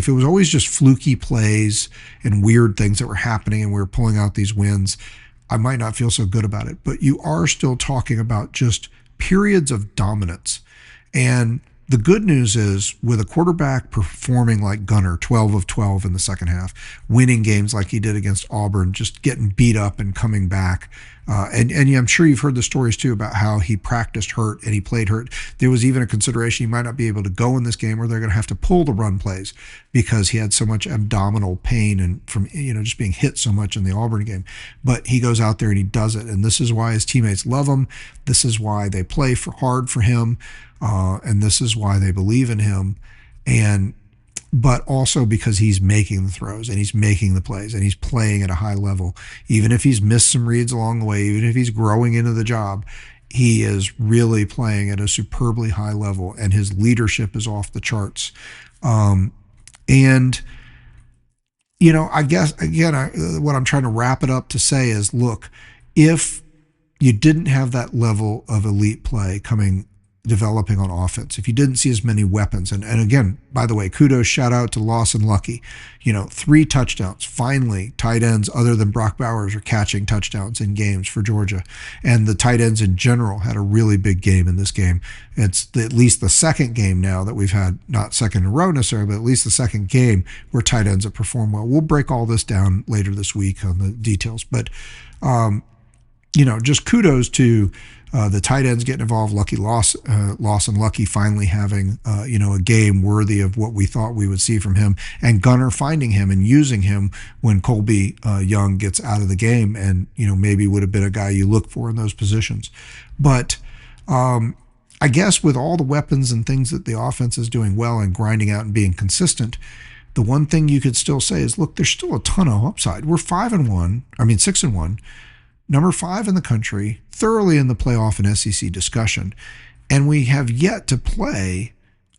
A: it was always just fluky plays and weird things that were happening and we were pulling out these wins, I might not feel so good about it. But you are still talking about just periods of dominance. And the good news is, with a quarterback performing like Gunner, 12 of 12 in the second half, winning games like he did against Auburn, just getting beat up and coming back. And I'm sure you've heard the stories too about how he practiced hurt and he played hurt. There was even a consideration he might not be able to go in this game, or they're going to have to pull the run plays because he had so much abdominal pain and from just being hit so much in the Auburn game. But he goes out there and he does it, and this is why his teammates love him. This is why they play hard for him. And this is why they believe in him, but also because he's making the throws and he's making the plays and he's playing at a high level. Even if he's missed some reads along the way, even if he's growing into the job, he is really playing at a superbly high level, and his leadership is off the charts. I guess, again, what I'm trying to wrap it up to say is, look, if you didn't have that level of elite play developing on offense, if you didn't see as many weapons, and again, by the way, kudos, shout out to Lawson Lucky, 3 touchdowns. Finally, tight ends other than Brock Bowers are catching touchdowns in games for Georgia, and the tight ends in general had a really big game in this game. It's at least the second game now that we've had, not second in a row necessarily, but at least the second game where tight ends have performed well. We'll break all this down later this week on the details, but just kudos to the tight ends getting involved. Lawson Lucky finally having a game worthy of what we thought we would see from him, and Gunner finding him and using him when Colby Young gets out of the game, and maybe would have been a guy you look for in those positions. But I guess with all the weapons and things that the offense is doing well and grinding out and being consistent, the one thing you could still say is, look, there's still a ton of upside. We're 6-1. Number 5 in the country, thoroughly in the playoff and SEC discussion, and we have yet to play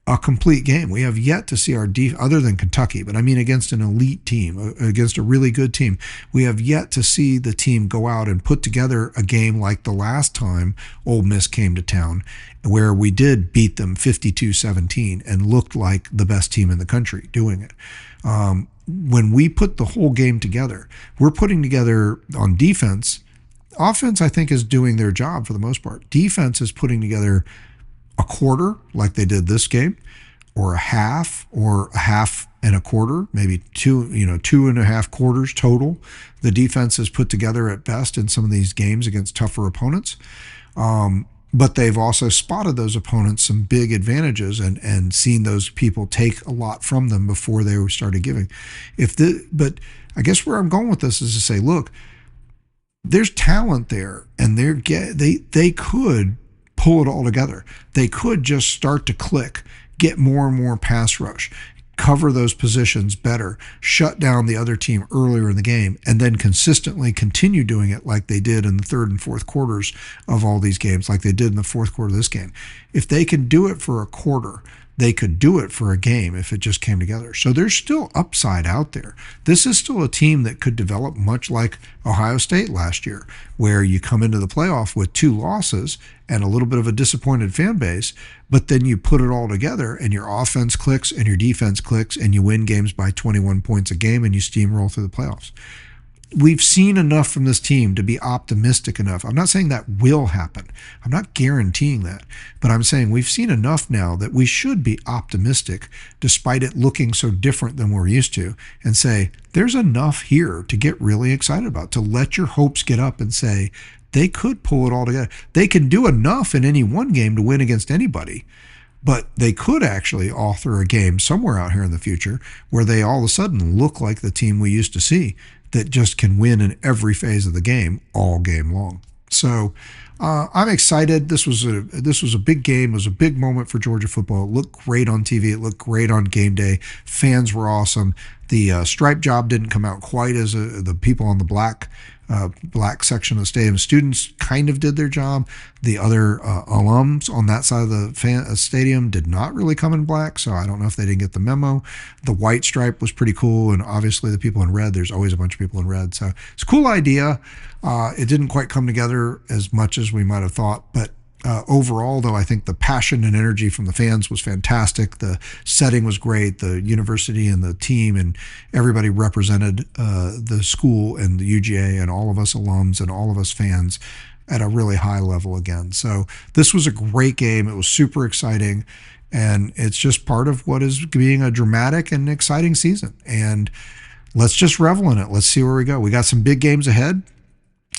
A: a complete game. We have yet to see our other than Kentucky, but I mean against an elite team, against a really good team. We have yet to see the team go out and put together a game like the last time Ole Miss came to town, where we did beat them 52-17 and looked like the best team in the country doing it. When we put the whole game together, we're putting together on defense. Offense, I think, is doing their job for the most part. Defense is putting together a quarter like they did this game, or a half and a quarter, maybe 2.5 quarters total. The defense is put together at best in some of these games against tougher opponents. But they've also spotted those opponents some big advantages and seen those people take a lot from them before they started giving. But I guess where I'm going with this is to say, look, there's talent there, and they could pull it all together. They could just start to click, get more and more pass rush, cover those positions better, shut down the other team earlier in the game, and then consistently continue doing it like they did in the third and fourth quarters of all these games, like they did in the fourth quarter of this game. If they can do it for a quarter, they could do it for a game if it just came together. So there's still upside out there. This is still a team that could develop much like Ohio State last year, where you come into the playoff with 2 losses and a little bit of a disappointed fan base, but then you put it all together and your offense clicks and your defense clicks and you win games by 21 points a game and you steamroll through the playoffs. we've seen enough from this team to be optimistic enough. I'm not saying that will happen. I'm not guaranteeing that. But I'm saying we've seen enough now that we should be optimistic despite it looking so different than we're used to, and say there's enough here to get really excited about, to let your hopes get up and say they could pull it all together. They can do enough in any one game to win against anybody. But they could actually author a game somewhere out here in the future where they all of a sudden look like the team we used to see that just can win in every phase of the game all game long. So I'm excited. This was a big game. It was a big moment for Georgia football. It looked great on TV. It looked great on game day. Fans were awesome. The stripe job didn't come out quite as the people on the black section of the stadium. Students kind of did their job. The other alums on that side of the stadium did not really come in black, so I don't know if they didn't get the memo. The white stripe was pretty cool, and obviously the people in red, there's always a bunch of people in red. So it's a cool idea. It didn't quite come together as much as we might have thought, but overall, though, I think the passion and energy from the fans was fantastic. The setting was great. The university and the team and everybody represented the school and the UGA and all of us alums and all of us fans at a really high level again. So this was a great game. It was super exciting. And it's just part of what is being a dramatic and exciting season. And let's just revel in it. Let's see where we go. We got some big games ahead.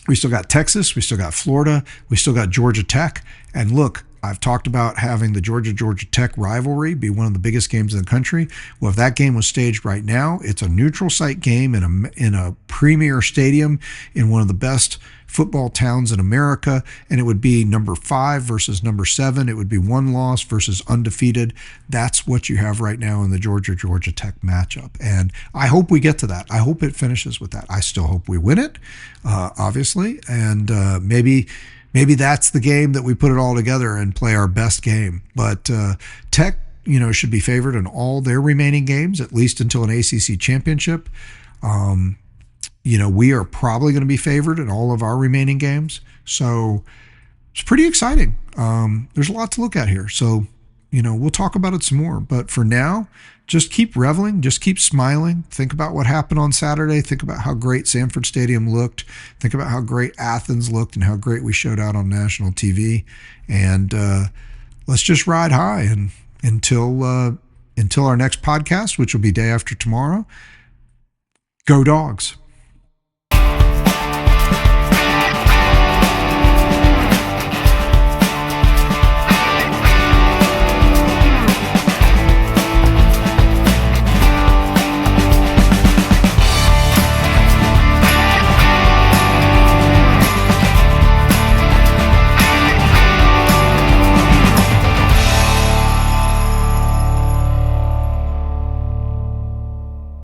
A: We still got Texas. We still got Florida. We still got Georgia Tech. And look, I've talked about having the Georgia Tech rivalry be one of the biggest games in the country. Well, if that game was staged right now, it's a neutral site game in a premier stadium in one of the best football towns in America, and it would be number 5 versus number 7. It would be one loss versus undefeated. That's what you have right now in the Georgia Tech matchup, and I hope we get to that. I hope it finishes with that. I still hope we win it, obviously, and maybe that's the game that we put it all together and play our best game. But Tech, should be favored in all their remaining games, at least until an ACC championship. We are probably going to be favored in all of our remaining games. So it's pretty exciting. There's a lot to look at here. So, we'll talk about it some more. But for now, just keep reveling, just keep smiling. Think about what happened on Saturday. Think about how great Sanford Stadium looked. Think about how great Athens looked and how great we showed out on national TV. And let's just ride high and until our next podcast, which will be day after tomorrow. Go Dogs.